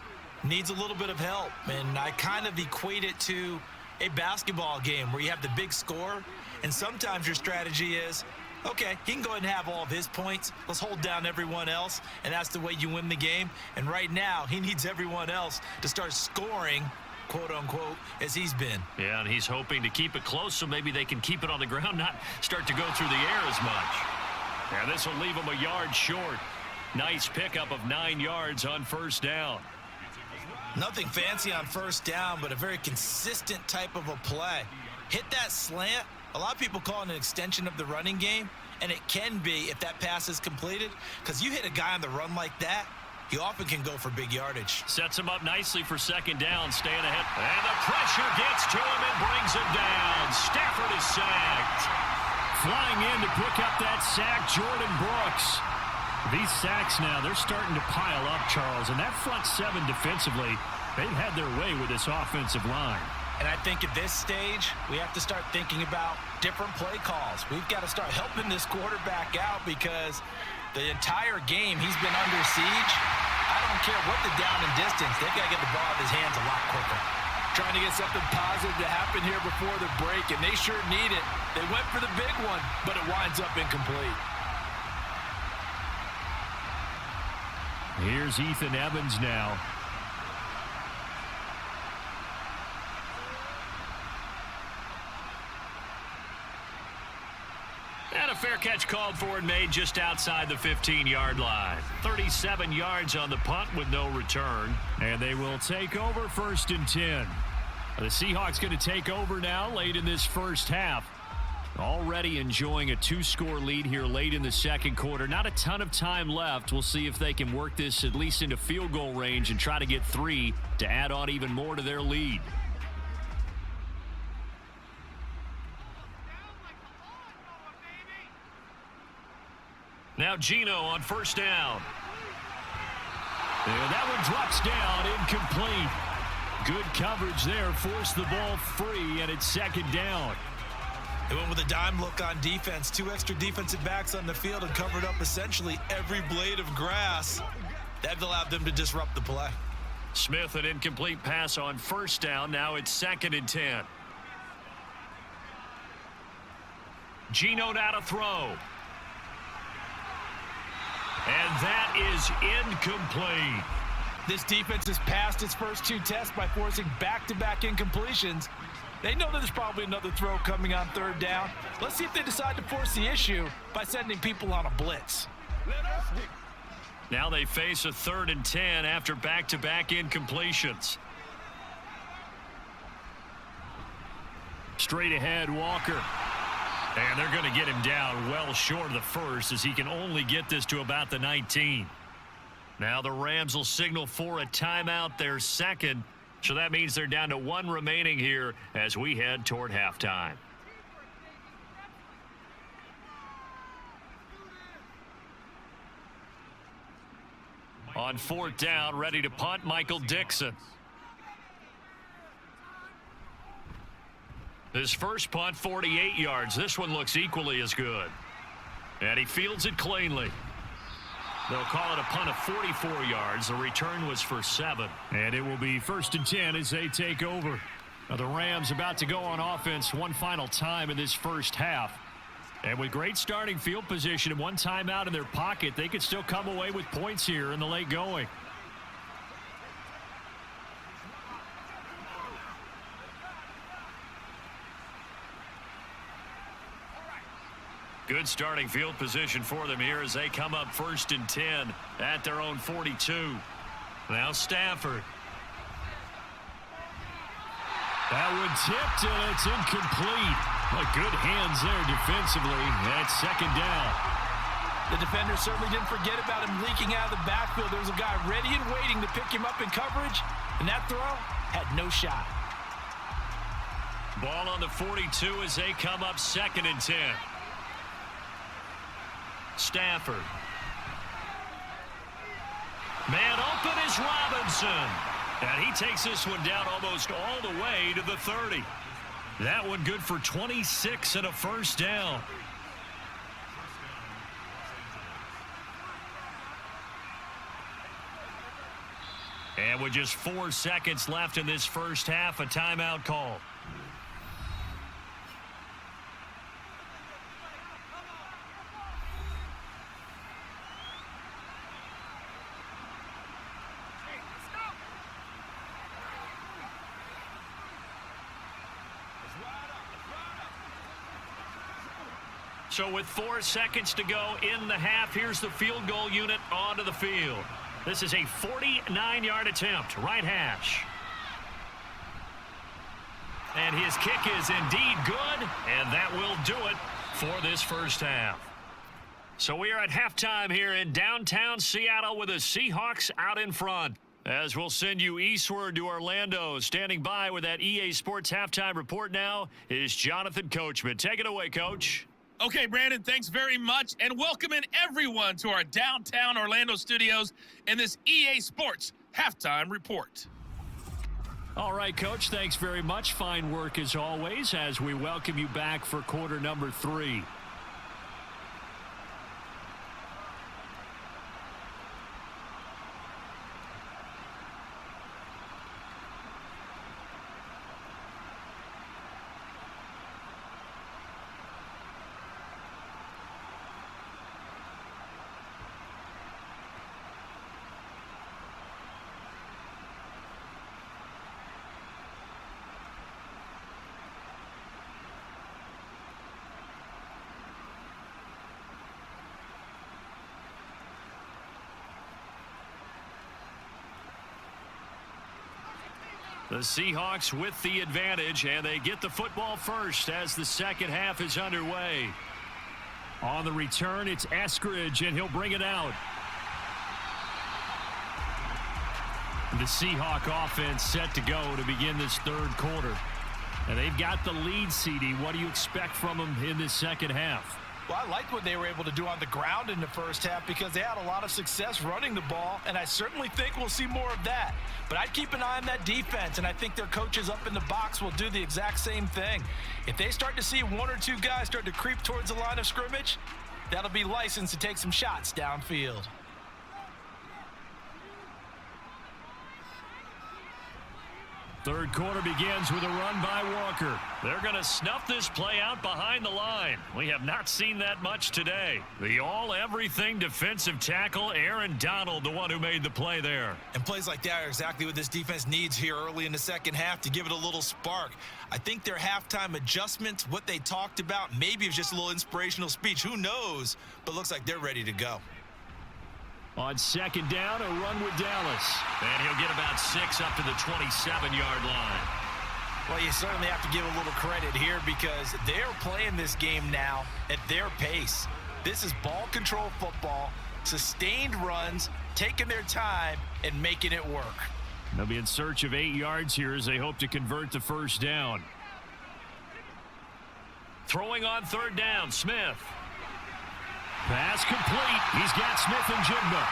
Needs a little bit of help, and I kind of equate it to a basketball game where you have the big score, and sometimes your strategy is, okay, he can go ahead and have all of his points. Let's hold down everyone else, and that's the way you win the game. And right now, he needs everyone else to start scoring, quote-unquote, as he's been. Yeah, and he's hoping to keep it close so maybe they can keep it on the ground, not start to go through the air as much. And this will leave him a yard short. Nice pickup of 9 yards on 1st down. Nothing fancy on 1st down, but a very consistent type of a play. Hit that slant. A lot of people call it an extension of the running game, and it can be if that pass is completed, because you hit a guy on the run like that, he often can go for big yardage. Sets him up nicely for 2nd down, staying ahead. And the pressure gets to him and brings him down. Stafford is sacked. Flying in to pick up that sack, Jordan Brooks. These sacks now, they're starting to pile up, Charles. And that front 7 defensively, they've had their way with this offensive line. And I think at this stage, we have to start thinking about different play calls. We've got to start helping this quarterback out because the entire game he's been under siege. I don't care what the down and distance. They've got to get the ball out of his hands a lot quicker. Trying to get something positive to happen here before the break, and they sure need it. They went for the big one, but it winds up incomplete. Here's Ethan Evans now. And a fair catch called for and made just outside the 15-yard line. 37 yards on the punt with no return. And they will take over 1st and 10. The Seahawks going to take over now late in this first half. Already enjoying a 2-score lead here late in the second quarter. Not a ton of time left. We'll see if they can work this at least into field goal range and try to get 3 to add on even more to their lead. Now Gino on first down. And that one drops down, incomplete. Good coverage there, forced the ball free, and it's second down. They went with a dime look on defense. 2 extra defensive backs on the field and covered up essentially every blade of grass. That allowed them to disrupt the play. Smith, an incomplete pass on first down. Now it's 2nd and 10. Gino now to throw. And that is incomplete. This defense has passed its first 2 tests by forcing back-to-back incompletions. They know that there's probably another throw coming on 3rd down. Let's see if they decide to force the issue by sending people on a blitz. Now they face a 3rd and 10 after back-to-back incompletions. Straight ahead, Walker. And they're going to get him down well short of the first, as he can only get this to about the 19. Now the Rams will signal for a timeout, their second. So that means they're down to 1 remaining here as we head toward halftime. On 4th down, ready to punt, Michael Dixon. His first punt, 48 yards. This one looks equally as good. And he fields it cleanly. They'll call it a punt of 44 yards. The return was for 7. And it will be 1st and 10 as they take over. Now the Rams about to go on offense one final time in this first half. And with great starting field position and 1 timeout in their pocket, they could still come away with points here in the late going. Good starting field position for them here as they come up 1st and 10 at their own 42. Now Stafford. That one tipped, and it's incomplete. But good hands there defensively. That's 2nd down. The defender certainly didn't forget about him leaking out of the backfield. There was a guy ready and waiting to pick him up in coverage, and that throw had no shot. Ball on the 42 as they come up 2nd and 10. Stafford. Man open is Robinson. And he takes this one down almost all the way to the 30. That one good for 26 and a 1st down. And with just 4 seconds left in this first half, a timeout call. So with 4 seconds to go in the half, here's the field goal unit onto the field. This is a 49-yard attempt, right hash. And his kick is indeed good, and that will do it for this first half. So we are at halftime here in downtown Seattle with the Seahawks out in front. As we'll send you eastward to Orlando. Standing by with that EA Sports halftime report now is Jonathan Coachman. Take it away, Coach. Okay, Brandon, thanks very much, and welcoming everyone to our downtown Orlando studios in this EA Sports halftime report. All right, Coach, thanks very much. Fine work as always as we welcome you back for quarter number 3. The Seahawks with the advantage, and they get the football first as the second half is underway. On the return, it's Eskridge, and he'll bring it out. The Seahawk offense set to go to begin this third quarter. And they've got the lead, CD. What do you expect from them in this second half? Well, I like what they were able to do on the ground in the first half because they had a lot of success running the ball, and I certainly think we'll see more of that. But I'd keep an eye on that defense, and I think their coaches up in the box will do the exact same thing. If they start to see one or two guys start to creep towards the line of scrimmage, that'll be licensed to take some shots downfield. Third quarter begins with a run by Walker. They're going to snuff this play out behind the line. We have not seen that much today. The all-everything defensive tackle, Aaron Donald, the one who made the play there. And plays like that are exactly what this defense needs here early in the second half to give it a little spark. I think their halftime adjustments, what they talked about, maybe it was just a little inspirational speech. Who knows? But looks like they're ready to go. On second down, a run with Dallas. And he'll get about 6 up to the 27-yard line. Well, you certainly have to give a little credit here because they're playing this game now at their pace. This is ball control football, sustained runs, taking their time, and making it work. They'll be in search of 8 yards here as they hope to convert the first down. Throwing on third down, Smith. Pass complete. He's got Smith and Jigba.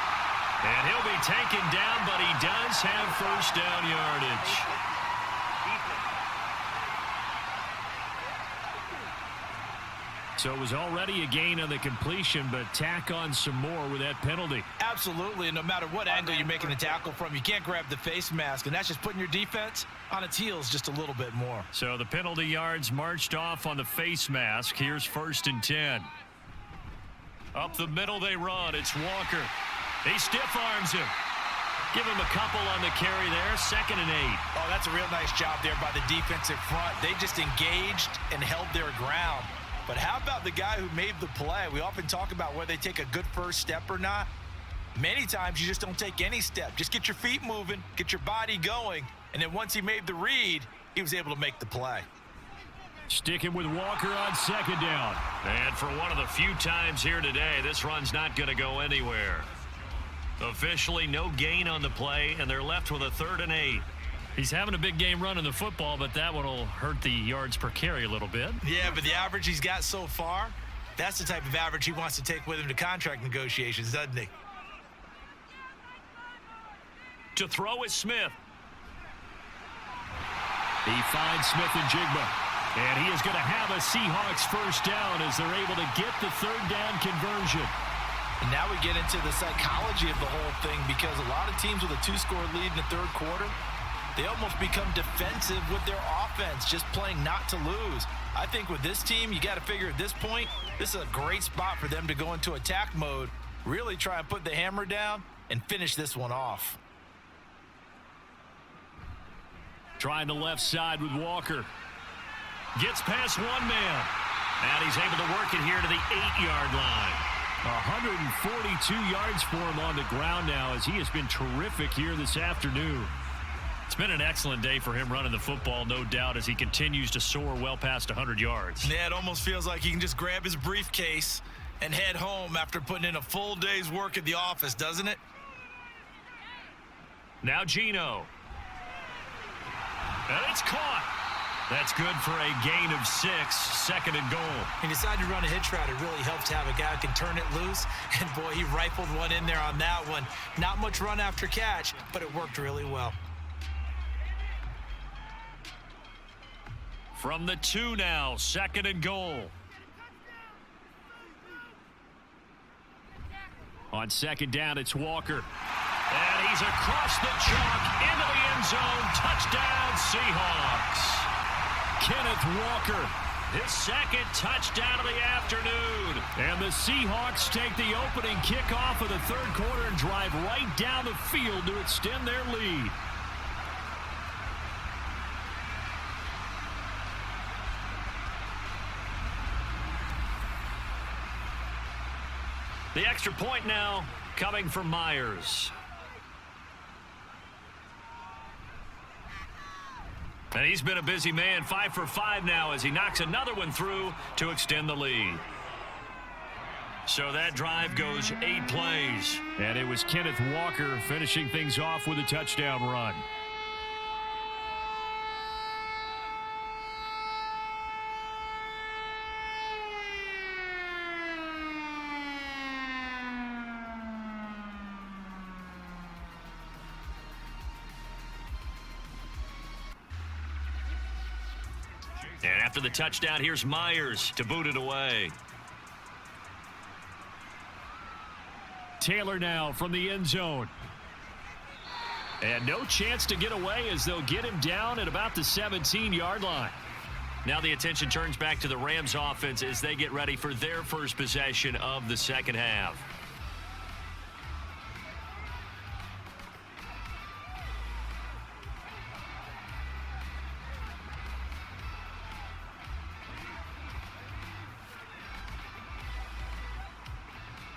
And he'll be taken down, but he does have first down yardage. So it was already a gain on the completion, but tack on some more with that penalty. Absolutely, and no matter what angle you're making the tackle from, you can't grab the face mask, and that's just putting your defense on its heels just a little bit more. So the penalty yards marched off on the face mask. Here's 1st and 10. Up the middle they run. It's Walker. He stiff arms him. Give him a couple on the carry there. 2nd and 8. Oh, that's a real nice job there by the defensive front. They just engaged and held their ground. But how about the guy who made the play? We often talk about whether they take a good first step or not. Many times you just don't take any step. Just get your feet moving, get your body going, and then once he made the read, he was able to make the play. Sticking with Walker on 2nd down. And for one of the few times here today, this run's not going to go anywhere. Officially no gain on the play, and they're left with a 3rd and 8. He's having a big game running the football, but that one will hurt the yards per carry a little bit. Yeah, but the average he's got so far, that's the type of average he wants to take with him to contract negotiations, doesn't he? To throw is Smith. He finds Smith and Jigba. And he is going to have a Seahawks first down as they're able to get the 3rd down conversion. And now we get into the psychology of the whole thing because a lot of teams with a 2-score lead in the third quarter, they almost become defensive with their offense, just playing not to lose. I think with this team, you got to figure at this point, this is a great spot for them to go into attack mode, really try and put the hammer down and finish this one off. Trying the left side with Walker. Gets past one man. And he's able to work it here to the 8-yard line. 142 yards for him on the ground now as he has been terrific here this afternoon. It's been an excellent day for him running the football, no doubt, as he continues to soar well past 100 yards. Yeah, it almost feels like he can just grab his briefcase and head home after putting in a full day's work at the office, doesn't it? Now Geno. And it's caught. That's good for a gain of 6, 2nd and goal. He decided to run a hitch route. It really helps to have a guy who can turn it loose. And, boy, he rifled one in there on that one. Not much run after catch, but it worked really well. From the 2 now, 2nd and goal. On 2nd down, it's Walker. And he's across the chalk into the end zone. Touchdown, Seahawks. Kenneth Walker, his 2nd touchdown of the afternoon. And the Seahawks take the opening kickoff of the third quarter and drive right down the field to extend their lead. The extra point now coming from Myers. And he's been a busy man, 5 for 5 now as he knocks another one through to extend the lead. So that drive goes 8 plays. And it was Kenneth Walker finishing things off with a touchdown run. And after the touchdown, here's Myers to boot it away. Taylor now from the end zone. And no chance to get away as they'll get him down at about the 17-yard line. Now the attention turns back to the Rams offense as they get ready for their first possession of the second half.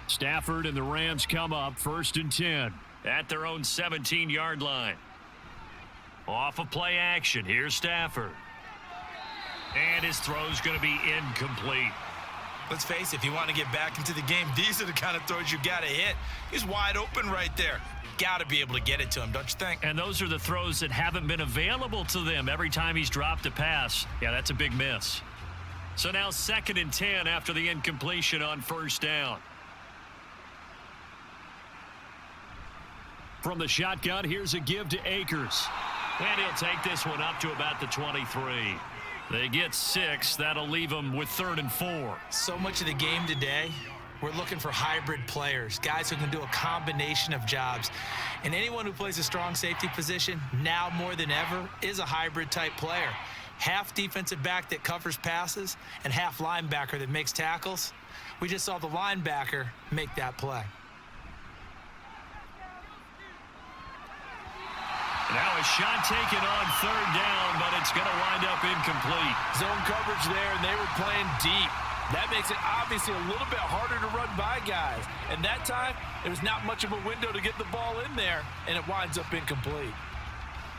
Stafford and the Rams come up 1st and 10. At their own 17-yard line. Off of play action. Here's Stafford. And his throw's going to be incomplete. Let's face it, if you want to get back into the game, these are the kind of throws you got to hit. He's wide open right there. Got to be able to get it to him, don't you think? And those are the throws that haven't been available to them every time he's dropped a pass. Yeah, that's a big miss. So now 2nd and 10 after the incompletion on 1st down. From the shotgun, here's a give to Akers. And he'll take this one up to about the 23. They get 6. That'll leave them with 3rd and 4. So much of the game today, we're looking for hybrid players, guys who can do a combination of jobs. And anyone who plays a strong safety position, now more than ever, is a hybrid type player. Half defensive back that covers passes and half linebacker that makes tackles. We just saw the linebacker make that play. Now a shot taken on 3rd down, but it's going to wind up incomplete. Zone coverage there, and they were playing deep. That makes it obviously a little bit harder to run by guys. And that time, there was not much of a window to get the ball in there, and it winds up incomplete.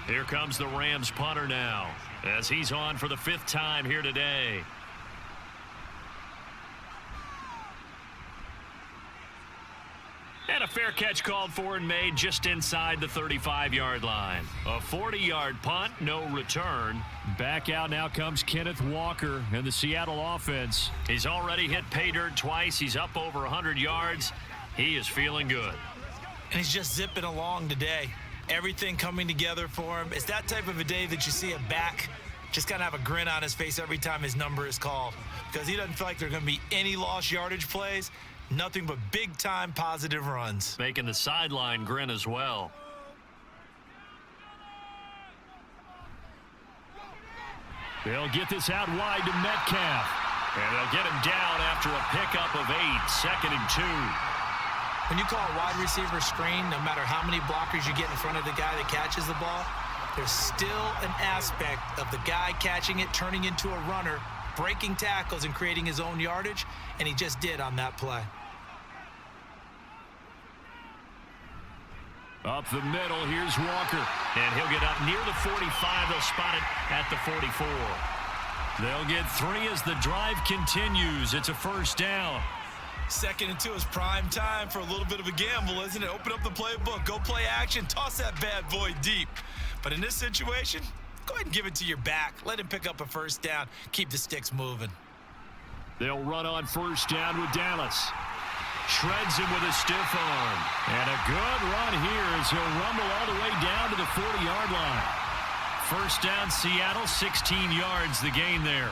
Here comes the Rams punter now, as he's on for the 5th time here today. And a fair catch called for and made just inside the 35-yard line. A 40-yard punt, no return. Back out now comes Kenneth Walker and the Seattle offense. He's already hit pay dirt twice. He's up over 100 yards. He is feeling good. And he's just zipping along today. Everything coming together for him. It's that type of a day that you see a back just kind of have a grin on his face every time his number is called, because he doesn't feel like there are going to be any lost yardage plays. Nothing but big-time positive runs. Making the sideline grin as well. They'll get this out wide to Metcalf. And they'll get him down after a pickup of 8, 2nd and 2. When you call a wide receiver screen, no matter how many blockers you get in front of the guy that catches the ball, there's still an aspect of the guy catching it, turning into a runner, breaking tackles and creating his own yardage, and he just did on that play. Up the middle, here's Walker. And he'll get up near the 45. They'll spot it at the 44. They'll get 3 as the drive continues. It's a 1st down. 2nd and 2 is prime time for a little bit of a gamble, isn't it? Open up the playbook, go play action, toss that bad boy deep. But in this situation, go ahead and give it to your back. Let him pick up a 1st down. Keep the sticks moving. They'll run on 1st down with Dallas. Shreds him with a stiff arm. And a good run here as he'll rumble all the way down to the 40-yard line. 1st down, Seattle, 16 yards the gain there.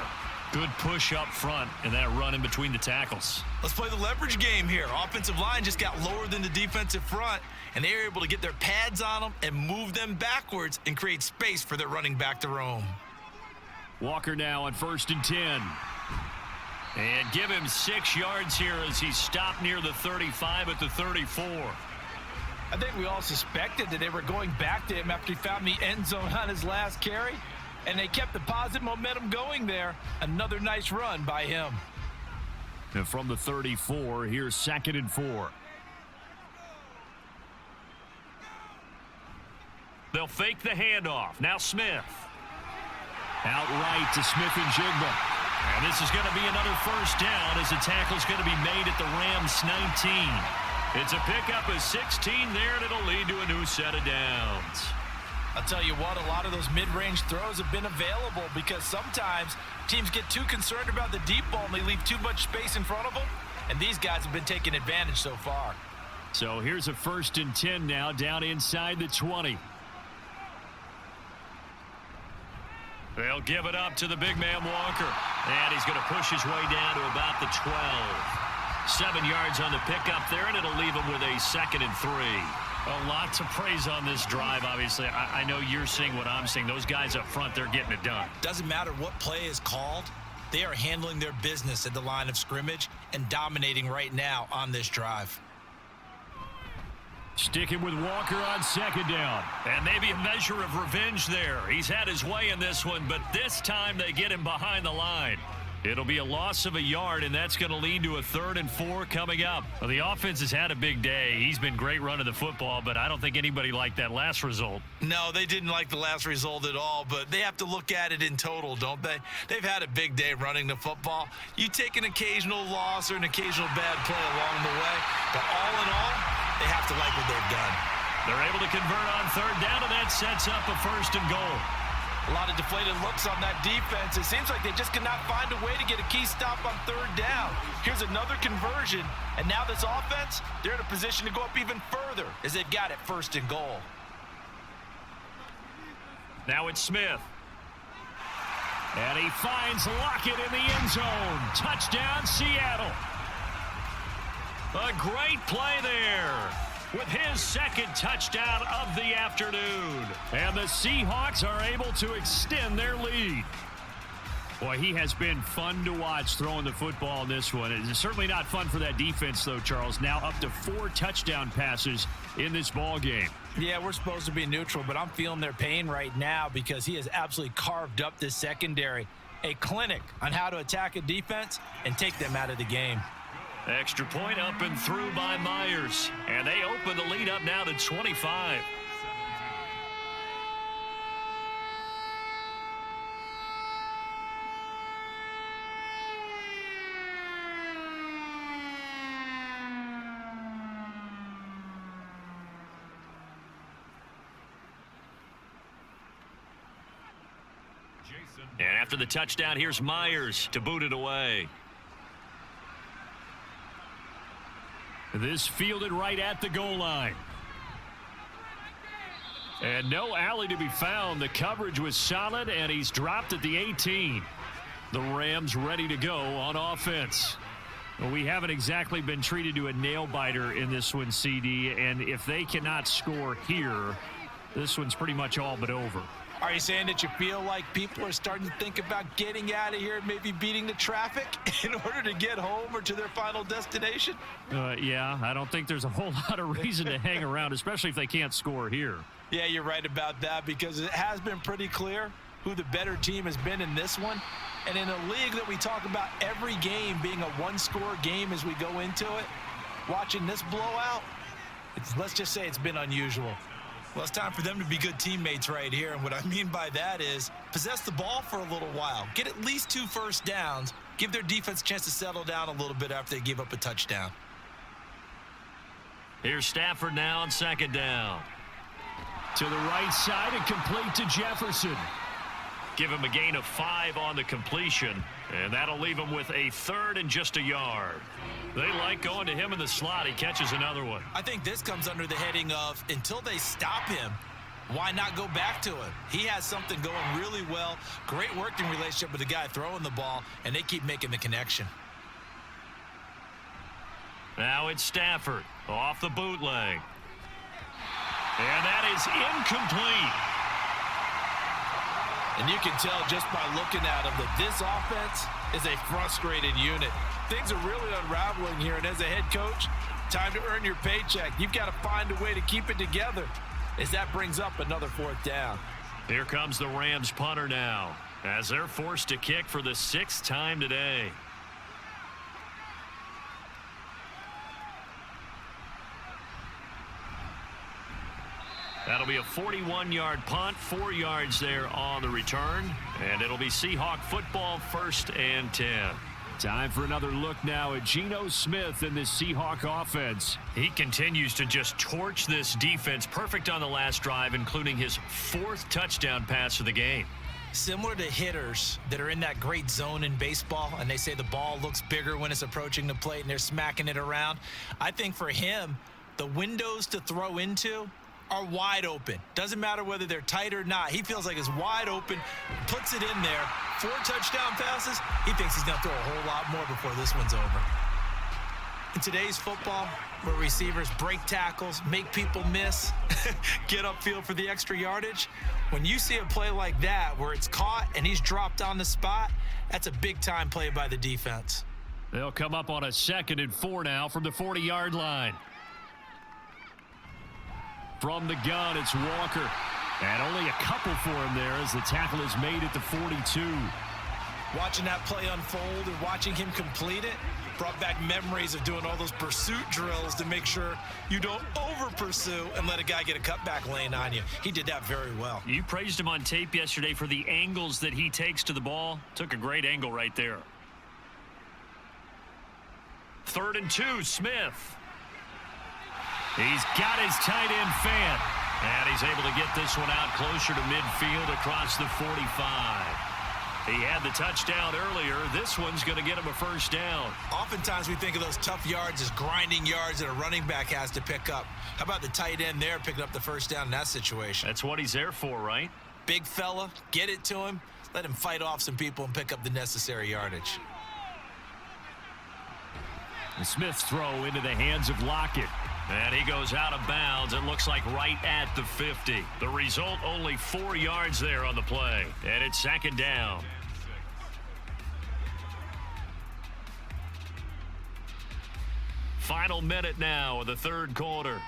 Good push up front and that run in between the tackles. Let's play the leverage game here. Offensive line just got lower than the defensive front, and they were able to get their pads on them and move them backwards and create space for their running back to roam. Walker now on 1st and 10. And give him 6 yards here as he stopped near the 35 at the 34. I think we all suspected that they were going back to him after he found the end zone on his last carry, and they kept the positive momentum going there. Another nice run by him. And from the 34, here's 2nd and 4. They'll fake the handoff. Now Smith. Outright to Smith and Jigba. And this is going to be another first down as the tackle's going to be made at the Rams 19. It's a pickup of 16 there, and it'll lead to a new set of downs. I'll tell you what, a lot of those mid-range throws have been available because sometimes teams get too concerned about the deep ball and they leave too much space in front of them, and these guys have been taking advantage so far. So here's a 1st and 10 now, down inside the 20. They'll give it up to the big man Walker, and he's going to push his way down to about the 12. 7 yards on the pickup there, and it'll leave him with a 2nd and 3. A lot to praise on this drive, obviously. I know you're seeing what I'm seeing. Those guys up front, they're getting it done. Doesn't matter what play is called. They are handling their business at the line of scrimmage and dominating right now on this drive. Sticking with Walker on 2nd down. And maybe a measure of revenge there. He's had his way in this one, but this time they get him behind the line. It'll be a loss of a yard, and that's going to lead to a 3rd and 4 coming up. Well, the offense has had a big day. He's been great running the football, but I don't think anybody liked that last result. No, they didn't like the last result at all, but they have to look at it in total, don't they? They've had a big day running the football. You take an occasional loss or an occasional bad play along the way, but all in all, they have to like what they've done. They're able to convert on 3rd down, and that sets up a 1st and goal. A lot of deflated looks on that defense. It seems like they just cannot find a way to get a key stop on 3rd down. Here's another conversion, and now this offense, they're in a position to go up even further as they've got it 1st and goal. Now it's Smith. And he finds Lockett in the end zone. Touchdown, Seattle. A great play there with his 2nd touchdown of the afternoon. And the Seahawks are able to extend their lead. Boy, he has been fun to watch throwing the football in this one. It's certainly not fun for that defense, though, Charles. Now up to 4 touchdown passes in this ball game. Yeah, we're supposed to be neutral, but I'm feeling their pain right now because he has absolutely carved up this secondary. A clinic on how to attack a defense and take them out of the game. Extra point up and through by Myers. And they open the lead up now to 25. And after the touchdown, here's Myers to boot it away. This fielded right at the goal line. And no alley to be found. The coverage was solid, and he's dropped at the 18. The Rams ready to go on offense. Well, we haven't exactly been treated to a nail-biter in this one, CD, and if they cannot score here, this one's pretty much all but over. Are you saying that you feel like people are starting to think about getting out of here and maybe beating the traffic in order to get home or to their final destination? Yeah, I don't think there's a whole lot of reason to hang around, especially if they can't score here. Yeah, you're right about that because it has been pretty clear who the better team has been in this one. And in a league that we talk about every game being a one-score game as we go into it, watching this blowout, let's just say it's been unusual. Well, it's time for them to be good teammates right here, and what I mean by that is possess the ball for a little while, get at least 2 first downs, give their defense a chance to settle down a little bit after they give up a touchdown. Here's Stafford now on 2nd down. To the right side and complete to Jefferson. Give him a gain of 5 on the completion, and that'll leave him with a 3rd and just a yard. They like going to him in the slot. He catches another one. I think this comes under the heading of until they stop him, why not go back to him? He has something going really well, great working relationship with the guy throwing the ball, and they keep making the connection. Now it's Stafford off the bootleg. And that is incomplete. And you can tell just by looking at him that this offense is a frustrated unit. Things are really unraveling here, and as a head coach, time to earn your paycheck. You've got to find a way to keep it together as that brings up another 4th down. Here comes the Rams punter now as they're forced to kick for the 6th time today. That'll be a 41-yard punt, 4 yards there on the return, and it'll be Seahawk football, 1st and 10. Time for another look now at Geno Smith and this Seahawk offense. He continues to just torch this defense. Perfect on the last drive, including his 4th touchdown pass of the game. Similar to hitters that are in that great zone in baseball, and they say the ball looks bigger when it's approaching the plate and they're smacking it around. I think for him, the windows to throw into are wide open. Doesn't matter whether they're tight or not. He feels like it's wide open, puts it in there. 4 touchdown passes. He thinks he's going to throw a whole lot more before this one's over. In today's football, where receivers break tackles, make people miss, get upfield for the extra yardage, when you see a play like that where it's caught and he's dropped on the spot, that's a big-time play by the defense. They'll come up on a 2nd and 4 now from the 40-yard line. From the gun, it's Walker. And only a couple for him there as the tackle is made at the 42. Watching that play unfold and watching him complete it brought back memories of doing all those pursuit drills to make sure you don't over-pursue and let a guy get a cutback lane on you. He did that very well. You praised him on tape yesterday for the angles that he takes to the ball. Took a great angle right there. 3rd and 2, Smith. He's got his tight end fan. And he's able to get this one out closer to midfield across the 45. He had the touchdown earlier. This one's going to get him a 1st down. Oftentimes we think of those tough yards as grinding yards that a running back has to pick up. How about the tight end there picking up the 1st down in that situation? That's what he's there for, right? Big fella, get it to him. Let him fight off some people and pick up the necessary yardage. The Smith's throw into the hands of Lockett. And he goes out of bounds. It looks like right at the 50. The result, only 4 yards there on the play. And it's 2nd down. Final minute now of the 3rd quarter.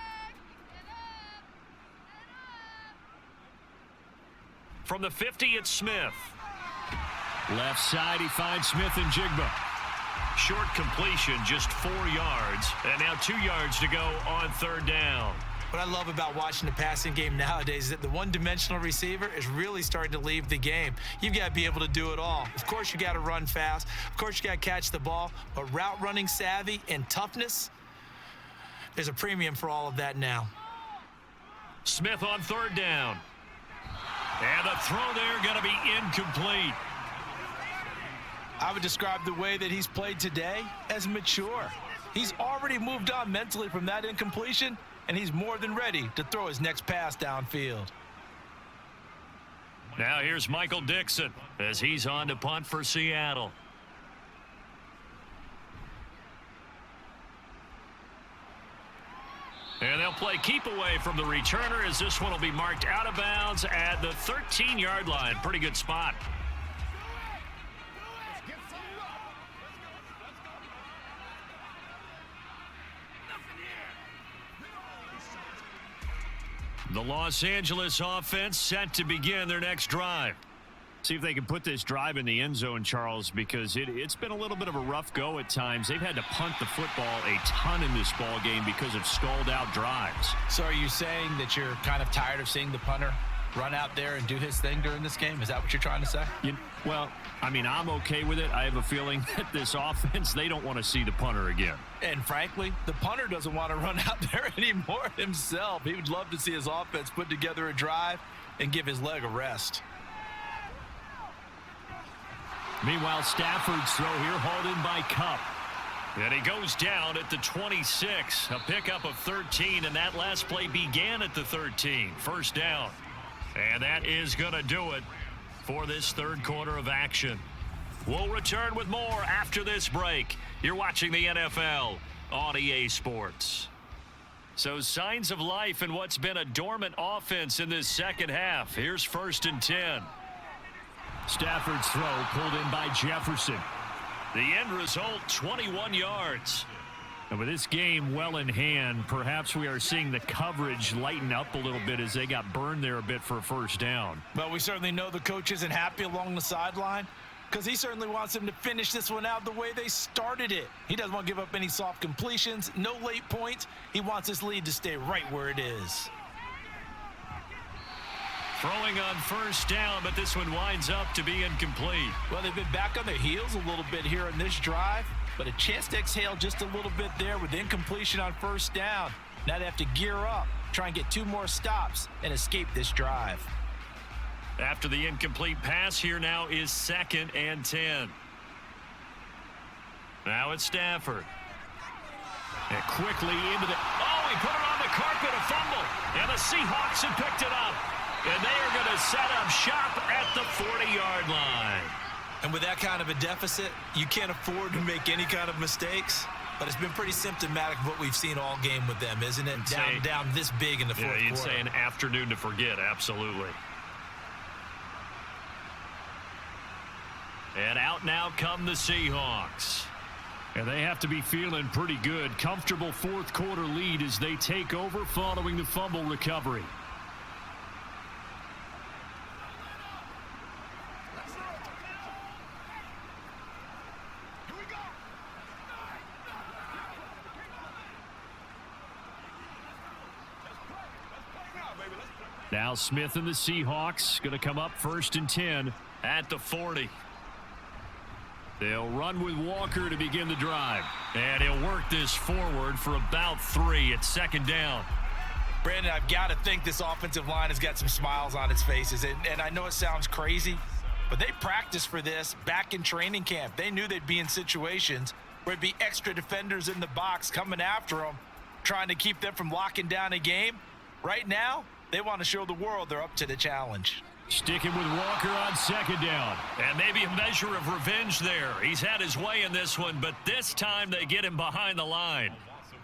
From the 50, it's Smith. Left side, he finds Smith and Jigba. Short completion, just 4 yards. And now 2 yards to go on 3rd down. What I love about watching the passing game nowadays is that the one-dimensional receiver is really starting to leave the game. You've got to be able to do it all. Of course, you got to run fast. Of course, you got to catch the ball. But route running savvy and toughness, there's a premium for all of that now. Smith on 3rd down. And the throw there going to be incomplete. I would describe the way that he's played today as mature. He's already moved on mentally from that incompletion, and he's more than ready to throw his next pass downfield. Now here's Michael Dixon as he's on to punt for Seattle. And they'll play keep away from the returner as this one will be marked out of bounds at the 13-yard line. Pretty good spot. The Los Angeles offense set to begin their next drive. See if they can put this drive in the end zone, Charles, because it's been a little bit of a rough go at times. They've had to punt the football a ton in this ball game because of stalled out drives. So are you saying that you're kind of tired of seeing the punter run out there and do his thing during this game? Is that what you're trying to say? Well, I mean, I'm okay with it. I have a feeling that this offense, they don't want to see the punter again. And frankly, the punter doesn't want to run out there anymore himself. He would love to see his offense put together a drive and give his leg a rest. Meanwhile, Stafford's throw here hauled in by Kupp. And he goes down at the 26. A pickup of 13, and that last play began at the 13. 1st down. And that is going to do it for this 3rd quarter of action. We'll return with more after this break. You're watching the NFL on EA Sports. So signs of life in what's been a dormant offense in this 2nd half. Here's 1st and 10. Stafford's throw pulled in by Jefferson. The end result, 21 yards. And with this game well in hand, perhaps we are seeing the coverage lighten up a little bit as they got burned there a bit for a 1st down. Well, we certainly know the coach isn't happy along the sideline because he certainly wants them to finish this one out the way they started it. He doesn't want to give up any soft completions, no late points. He wants his lead to stay right where it is. Throwing on first down, but this one winds up to be incomplete. Well, they've been back on their heels a little bit here in this drive, but a chance to exhale just a little bit there with incompletion on first down. Now they have to gear up, try and get 2 more stops, and escape this drive. After the incomplete pass, here now is 2nd and 10. Now it's Stafford. And quickly into the... Oh, he put it on the carpet, a fumble. And the Seahawks have picked it up. And they are going to set up shop at the 40-yard line. And with that kind of a deficit, you can't afford to make any kind of mistakes. But it's been pretty symptomatic of what we've seen all game with them, isn't it? Down this big in the fourth quarter. You'd say an afternoon to forget, absolutely. And out now come the Seahawks. And they have to be feeling pretty good. Comfortable fourth quarter lead as they take over following the fumble recovery. Now Smith and the Seahawks going to come up 1st and 10 at the 40. They'll run with Walker to begin the drive. And he'll work this forward for about 3 at 2nd down. Brandon, I've got to think this offensive line has got some smiles on its faces. And I know it sounds crazy, but they practiced for this back in training camp. They knew they'd be in situations where there'd be extra defenders in the box coming after them, trying to keep them from locking down a game. Right now, they want to show the world they're up to the challenge. Sticking with Walker on 2nd down. And maybe a measure of revenge there. He's had his way in this one, but this time they get him behind the line.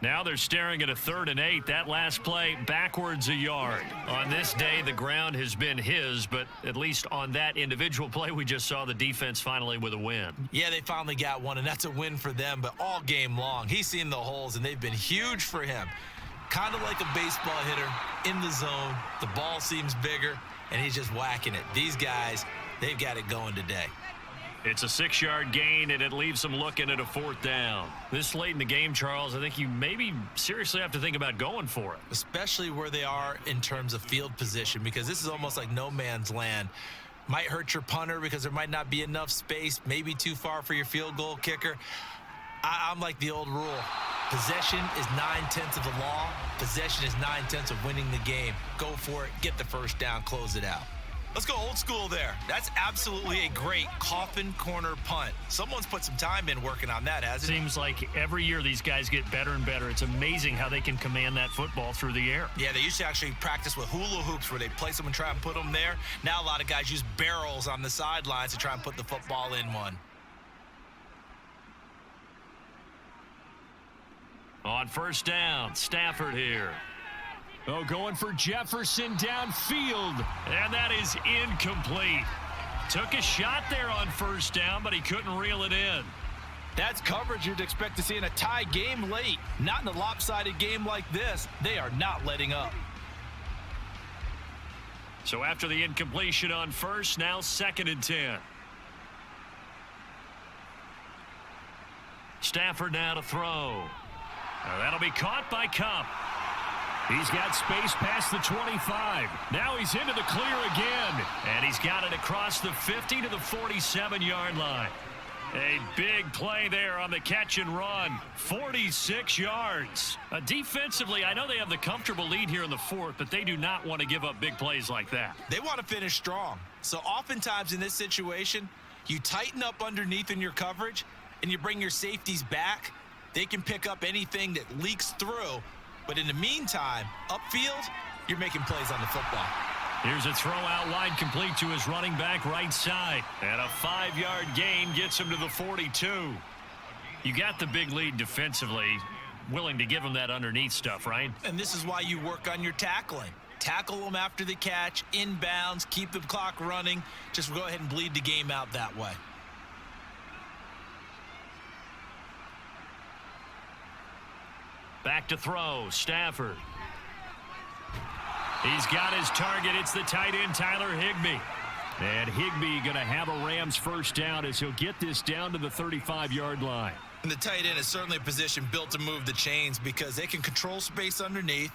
Now they're staring at a 3rd and 8. That last play backwards a yard. On this day, the ground has been his, but at least on that individual play, we just saw the defense finally with a win. Yeah, they finally got one, and that's a win for them, but all game long, he's seen the holes, and they've been huge for him. Kind of like a baseball hitter in the zone. The ball seems bigger, and he's just whacking it. These guys, they've got it going today. It's a 6-yard gain, and it leaves them looking at a 4th down. This late in the game, Charles, I think you maybe seriously have to think about going for it. Especially where they are in terms of field position, because this is almost like no man's land. Might hurt your punter because there might not be enough space, maybe too far for your field goal kicker. I'm like the old rule. Possession is 9/10 of the law. Possession is 9/10 of winning the game. Go for it. Get the first down. Close it out. Let's go old school there. That's absolutely a great coffin corner punt. Someone's put some time in working on that, hasn't it? Seems like every year these guys get better and better. It's amazing how they can command that football through the air. Yeah, they used to actually practice with hula hoops where they place them and try and put them there. Now a lot of guys use barrels on the sidelines to try and put the football in one. On 1st down, Stafford here. Oh, going for Jefferson downfield, and that is incomplete. Took a shot there on 1st down, but he couldn't reel it in. That's coverage you'd expect to see in a tie game late. Not in a lopsided game like this. They are not letting up. So after the incompletion on 1st, now 2nd and 10. Stafford now to throw. That'll be caught by Kupp. He's got space past the 25. Now he's into the clear again. And he's got it across the 50 to the 47-yard line. A big play there on the catch and run. 46 yards. Defensively, I know they have the comfortable lead here in the 4th, but they do not want to give up big plays like that. They want to finish strong. So oftentimes in this situation, you tighten up underneath in your coverage and you bring your safeties back. They can pick up anything that leaks through. But in the meantime, upfield, you're making plays on the football. Here's a throw out wide complete to his running back right side. And a 5-yard gain gets him to the 42. You got the big lead defensively. Willing to give him that underneath stuff, right? And this is why you work on your tackling. Tackle them after the catch, inbounds, keep the clock running. Just go ahead and bleed the game out that way. Back to throw, Stafford. He's got his target. It's the tight end, Tyler Higbee. And Higbee going to have a Rams 1st down as he'll get this down to the 35-yard line. And the tight end is certainly a position built to move the chains because they can control space underneath.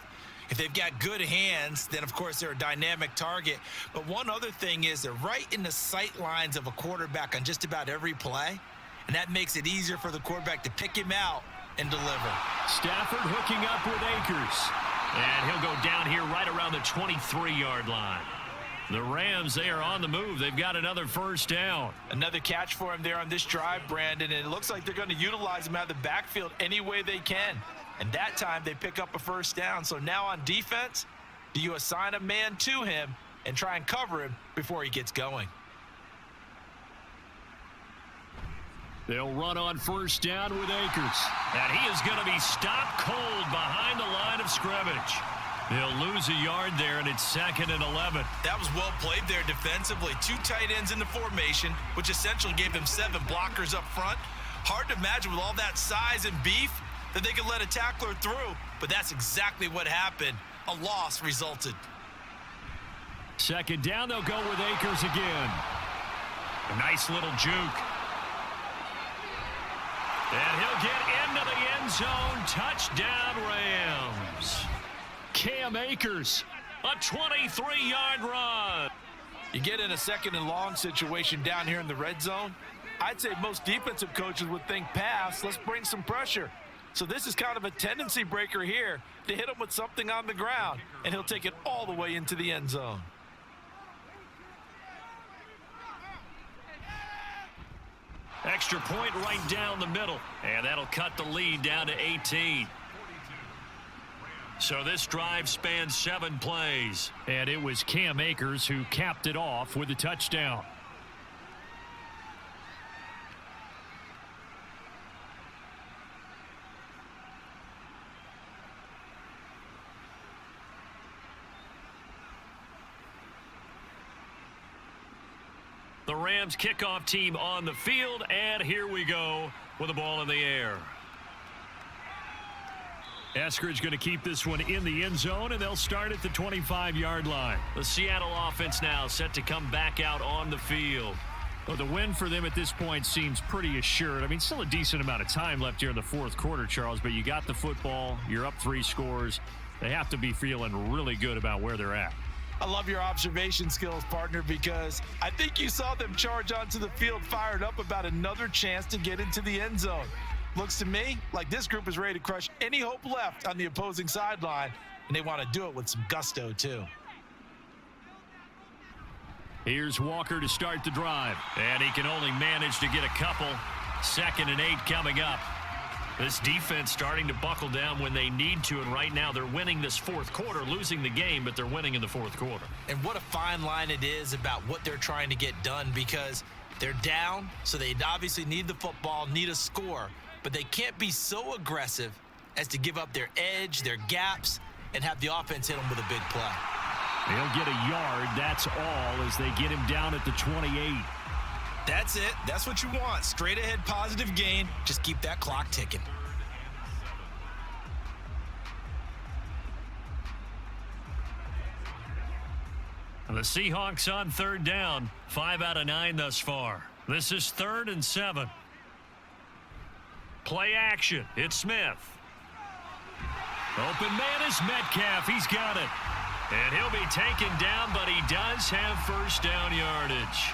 If they've got good hands, then, of course, they're a dynamic target. But one other thing is they're right in the sight lines of a quarterback on just about every play, and that makes it easier for the quarterback to pick him out and deliver. Stafford hooking up with Akers. And he'll go down here right around the 23-yard line. The Rams, they are on the move. They've got another first down. Another catch for him there on this drive, Brandon, and it looks like they're going to utilize him out of the backfield any way they can. And that time they pick up a first down. So now on defense, do you assign a man to him and try and cover him before he gets going? They'll run on first down with Akers. And he is going to be stopped cold behind the line of scrimmage. They'll lose a yard there, and it's 2nd and 11. That was well played there defensively. 2 tight ends in the formation, which essentially gave them 7 blockers up front. Hard to imagine with all that size and beef that they could let a tackler through, but that's exactly what happened. A loss resulted. 2nd down, they'll go with Akers again. A nice little juke. And he'll get into the end zone. Touchdown, Rams. Cam Akers, a 23-yard run. You get in a 2nd and long situation down here in the red zone, I'd say most defensive coaches would think pass, let's bring some pressure. So this is kind of a tendency breaker here to hit him with something on the ground, and he'll take it all the way into the end zone. Extra point right down the middle. And that'll cut the lead down to 18. So this drive spans 7 plays. And it was Cam Akers who capped it off with a touchdown. The Rams kickoff team on the field, and here we go with the ball in the air. Eskridge going to keep this one in the end zone, and they'll start at the 25-yard line. The Seattle offense now set to come back out on the field. Well, the win for them at this point seems pretty assured. I mean, still a decent amount of time left here in the 4th quarter, Charles, but you got the football, you're up 3 scores. They have to be feeling really good about where they're at. I love your observation skills, partner, because I think you saw them charge onto the field fired up about another chance to get into the end zone. Looks to me like this group is ready to crush any hope left on the opposing sideline, and they want to do it with some gusto, too. Here's Walker to start the drive. And he can only manage to get a couple. 2nd and 8 coming up. This defense starting to buckle down when they need to, and right now they're winning this 4th quarter, losing the game, but they're winning in the 4th quarter. And what a fine line it is about what they're trying to get done, because they're down, so they obviously need the football, need a score, but they can't be so aggressive as to give up their edge, their gaps, and have the offense hit them with a big play. They'll get a yard, that's all, as they get him down at the 28. That's it. That's what you want. Straight ahead positive gain. Just keep that clock ticking. The Seahawks on 3rd down. 5 out of 9 thus far. This is 3rd and 7. Play action. It's Smith. Open man is Metcalf. He's got it. And he'll be taken down, but he does have first down yardage.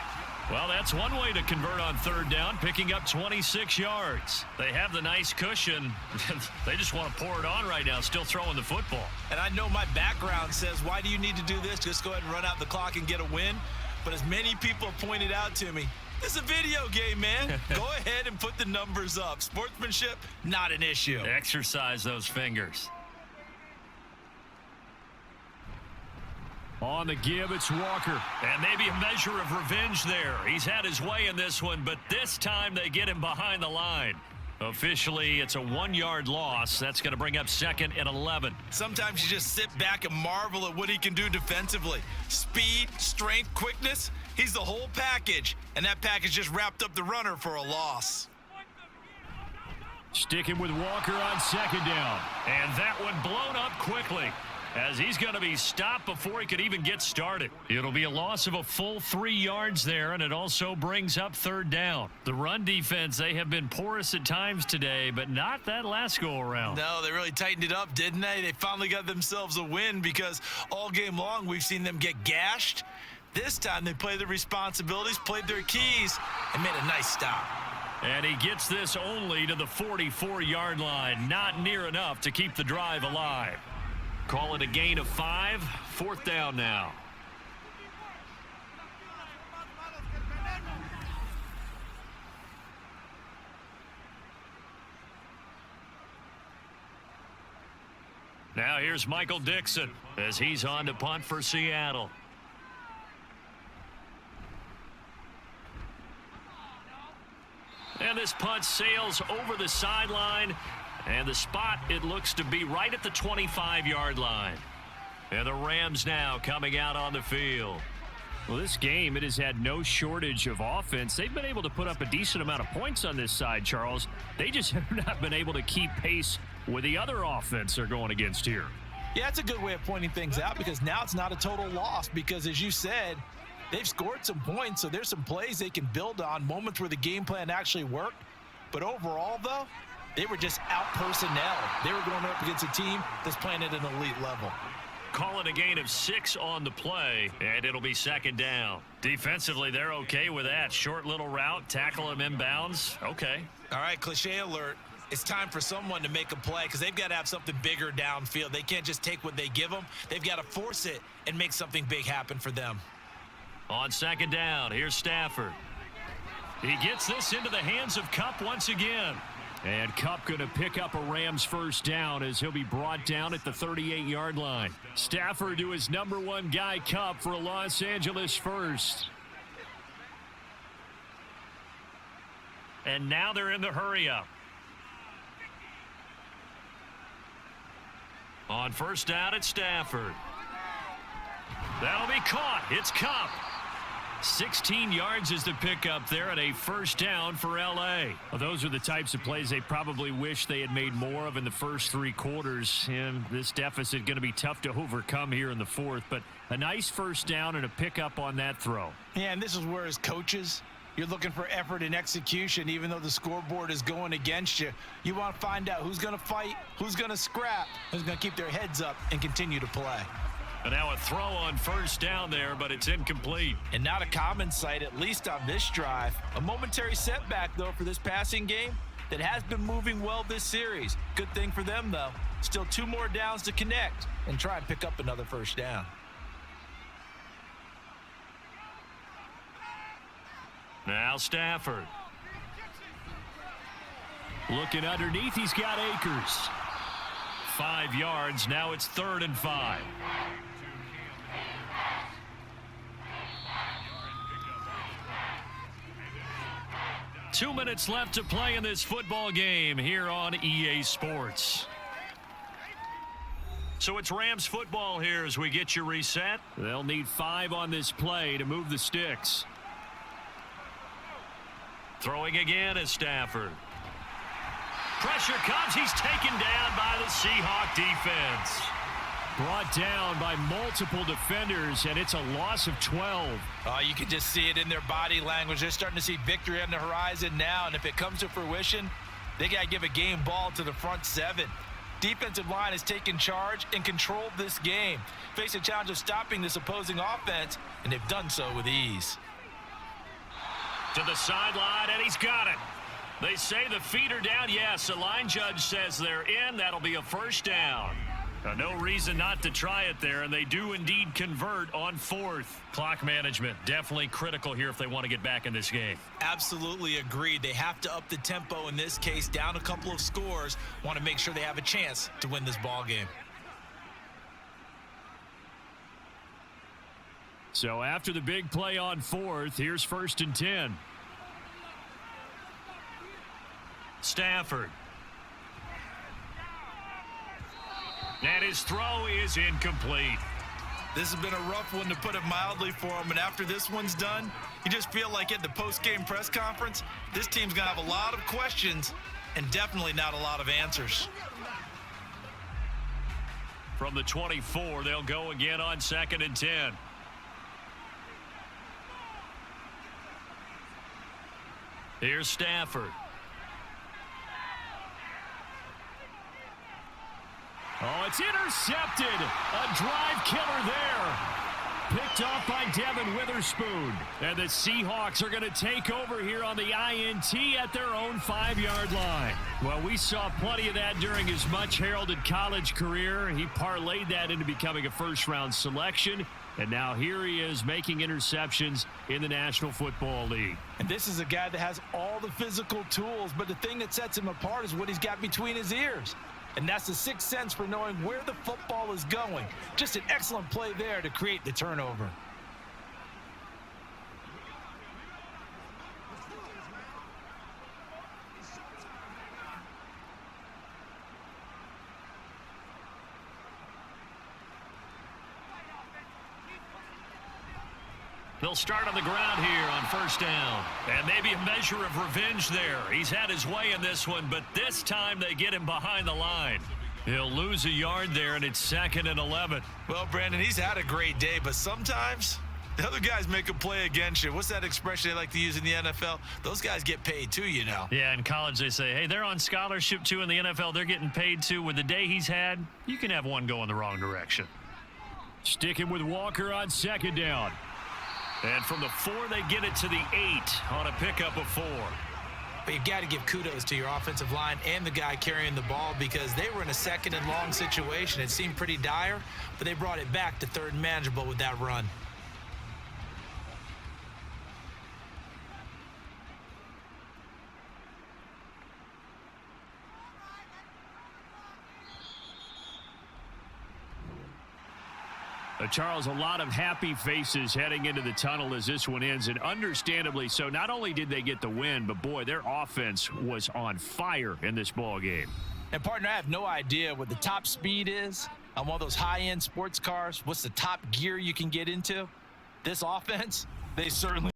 Well, that's one way to convert on 3rd down, picking up 26 yards. They have the nice cushion. They just want to pour it on right now, still throwing the football. And I know my background says, why do you need to do this? Just go ahead and run out the clock and get a win. But as many people have pointed out to me, this is a video game, man. Go ahead and put the numbers up. Sportsmanship, not an issue. Exercise those fingers. On the give, it's Walker. And maybe a measure of revenge there. He's had his way in this one, but this time they get him behind the line. Officially, it's a 1-yard loss. That's going to bring up 2nd and 11. Sometimes you just sit back and marvel at what he can do defensively. Speed, strength, quickness, he's the whole package. And that package just wrapped up the runner for a loss. Sticking with Walker on 2nd down. And that one blown up quickly. as he's going to be stopped before he could even get started. It'll be a loss of a full 3 yards there, and it also brings up third down. The run defense, they have been porous at times today, but not that last go-around. No, they really tightened it up, didn't they? They finally got themselves a win because all game long we've seen them get gashed. This time they played their responsibilities, played their keys, and made a nice stop. And he gets this only to the 44-yard line. Not near enough to keep the drive alive. Call it a gain of 5. Fourth down now. Now here's Michael Dixon as he's on to punt for Seattle. And this punt sails over the sideline. And the spot, it looks to be right at the 25-yard line. And the Rams now coming out on the field. Well, this game, it has had no shortage of offense. They've been able to put up a decent amount of points on this side, Charles. They just have not been able to keep pace with the other offense they're going against here. Yeah, that's a good way of pointing things out because now it's not a total loss because, as you said, they've scored some points, so there's some plays they can build on, moments where the game plan actually worked. But overall, though, they were just out-personnel. They were going up against a team that's playing at an elite level. Call it a gain of 6 on the play, and it'll be second down. Defensively, they're okay with that. Short little route, tackle him inbounds. Okay. All right, cliche alert. It's time for someone to make a play because they've got to have something bigger downfield. They can't just take what they give them. They've got to force it and make something big happen for them. On second down, here's Stafford. He gets this into the hands of Kupp once again. And Kupp going to pick up a Rams first down as he'll be brought down at the 38-yard line. Stafford to his number 1 guy, Kupp, for a Los Angeles first. And now they're in the hurry-up. On first down, it's Stafford. That'll be caught. It's Kupp. 16 yards is the pickup there and a first down for L.A. Well, those are the types of plays they probably wish they had made more of in the first 3 quarters. And this deficit going to be tough to overcome here in the fourth. But a nice first down and a pickup on that throw. Yeah, and this is where as coaches, you're looking for effort and execution. Even though the scoreboard is going against you, you want to find out who's going to fight, who's going to scrap, who's going to keep their heads up and continue to play. And now a throw on first down there, but it's incomplete. And not a common sight, at least on this drive. A momentary setback, though, for this passing game that has been moving well this series. Good thing for them, though. Still 2 more downs to connect and try and pick up another first down. Now Stafford. Looking underneath, he's got Akers. 5 yards, now it's 3rd and 5. 2 minutes left to play in this football game here on EA Sports. So it's Rams football here as we get you reset. They'll need 5 on this play to move the sticks. Throwing again is Stafford. Pressure comes. He's taken down by the Seahawks defense. Brought down by multiple defenders, and it's a loss of 12. Oh, you can just see it in their body language. They're starting to see victory on the horizon now, and if it comes to fruition, they got to give a game ball to the front 7. Defensive line has taken charge and controlled this game. Face a challenge of stopping this opposing offense, and they've done so with ease. To the sideline, and he's got it. They say the feet are down. Yes, the line judge says they're in. That'll be a first down. No reason not to try it there, and they do indeed convert on 4th. Clock management, definitely critical here if they want to get back in this game. Absolutely agreed. They have to up the tempo in this case, down a couple of scores. Want to make sure they have a chance to win this ball game. So after the big play on 4th, here's 1st and 10. Stafford. And his throw is incomplete. This has been a rough one, to put it mildly, for him. And after this one's done, you just feel like at the post-game press conference, this team's going to have a lot of questions and definitely not a lot of answers. From the 24, they'll go again on 2nd and 10. Here's Stafford. Oh, it's intercepted. A drive killer there. Picked off by Devin Witherspoon. And the Seahawks are going to take over here on the INT at their own 5-yard line. Well, we saw plenty of that during his much-heralded college career. He parlayed that into becoming a first-round selection. And now here he is making interceptions in the National Football League. And this is a guy that has all the physical tools, but the thing that sets him apart is what he's got between his ears. And that's the sixth sense for knowing where the football is going. Just an excellent play there to create the turnover. They'll start on the ground here on 1st down. And maybe a measure of revenge there. He's had his way in this one, but this time they get him behind the line. He'll lose a yard there, and it's 2nd and 11. Well, Brandon, he's had a great day, but sometimes the other guys make a play against you. What's that expression they like to use in the NFL? Those guys get paid too, you know. Yeah, in college they say, hey, they're on scholarship too. In the NFL, they're getting paid too. With the day he's had, you can have one go in the wrong direction. Sticking with Walker on 2nd down. And from the 4, they get it to the 8 on a pickup of 4. But you've got to give kudos to your offensive line and the guy carrying the ball because they were in a 2nd and long situation. It seemed pretty dire, but they brought it back to 3rd and manageable with that run. Charles, a lot of happy faces heading into the tunnel as this one ends, and understandably so. Not only did they get the win, but, boy, their offense was on fire in this ball game. And, partner, I have no idea what the top speed is on one of those high-end sports cars. What's the top gear you can get into? This offense, they certainly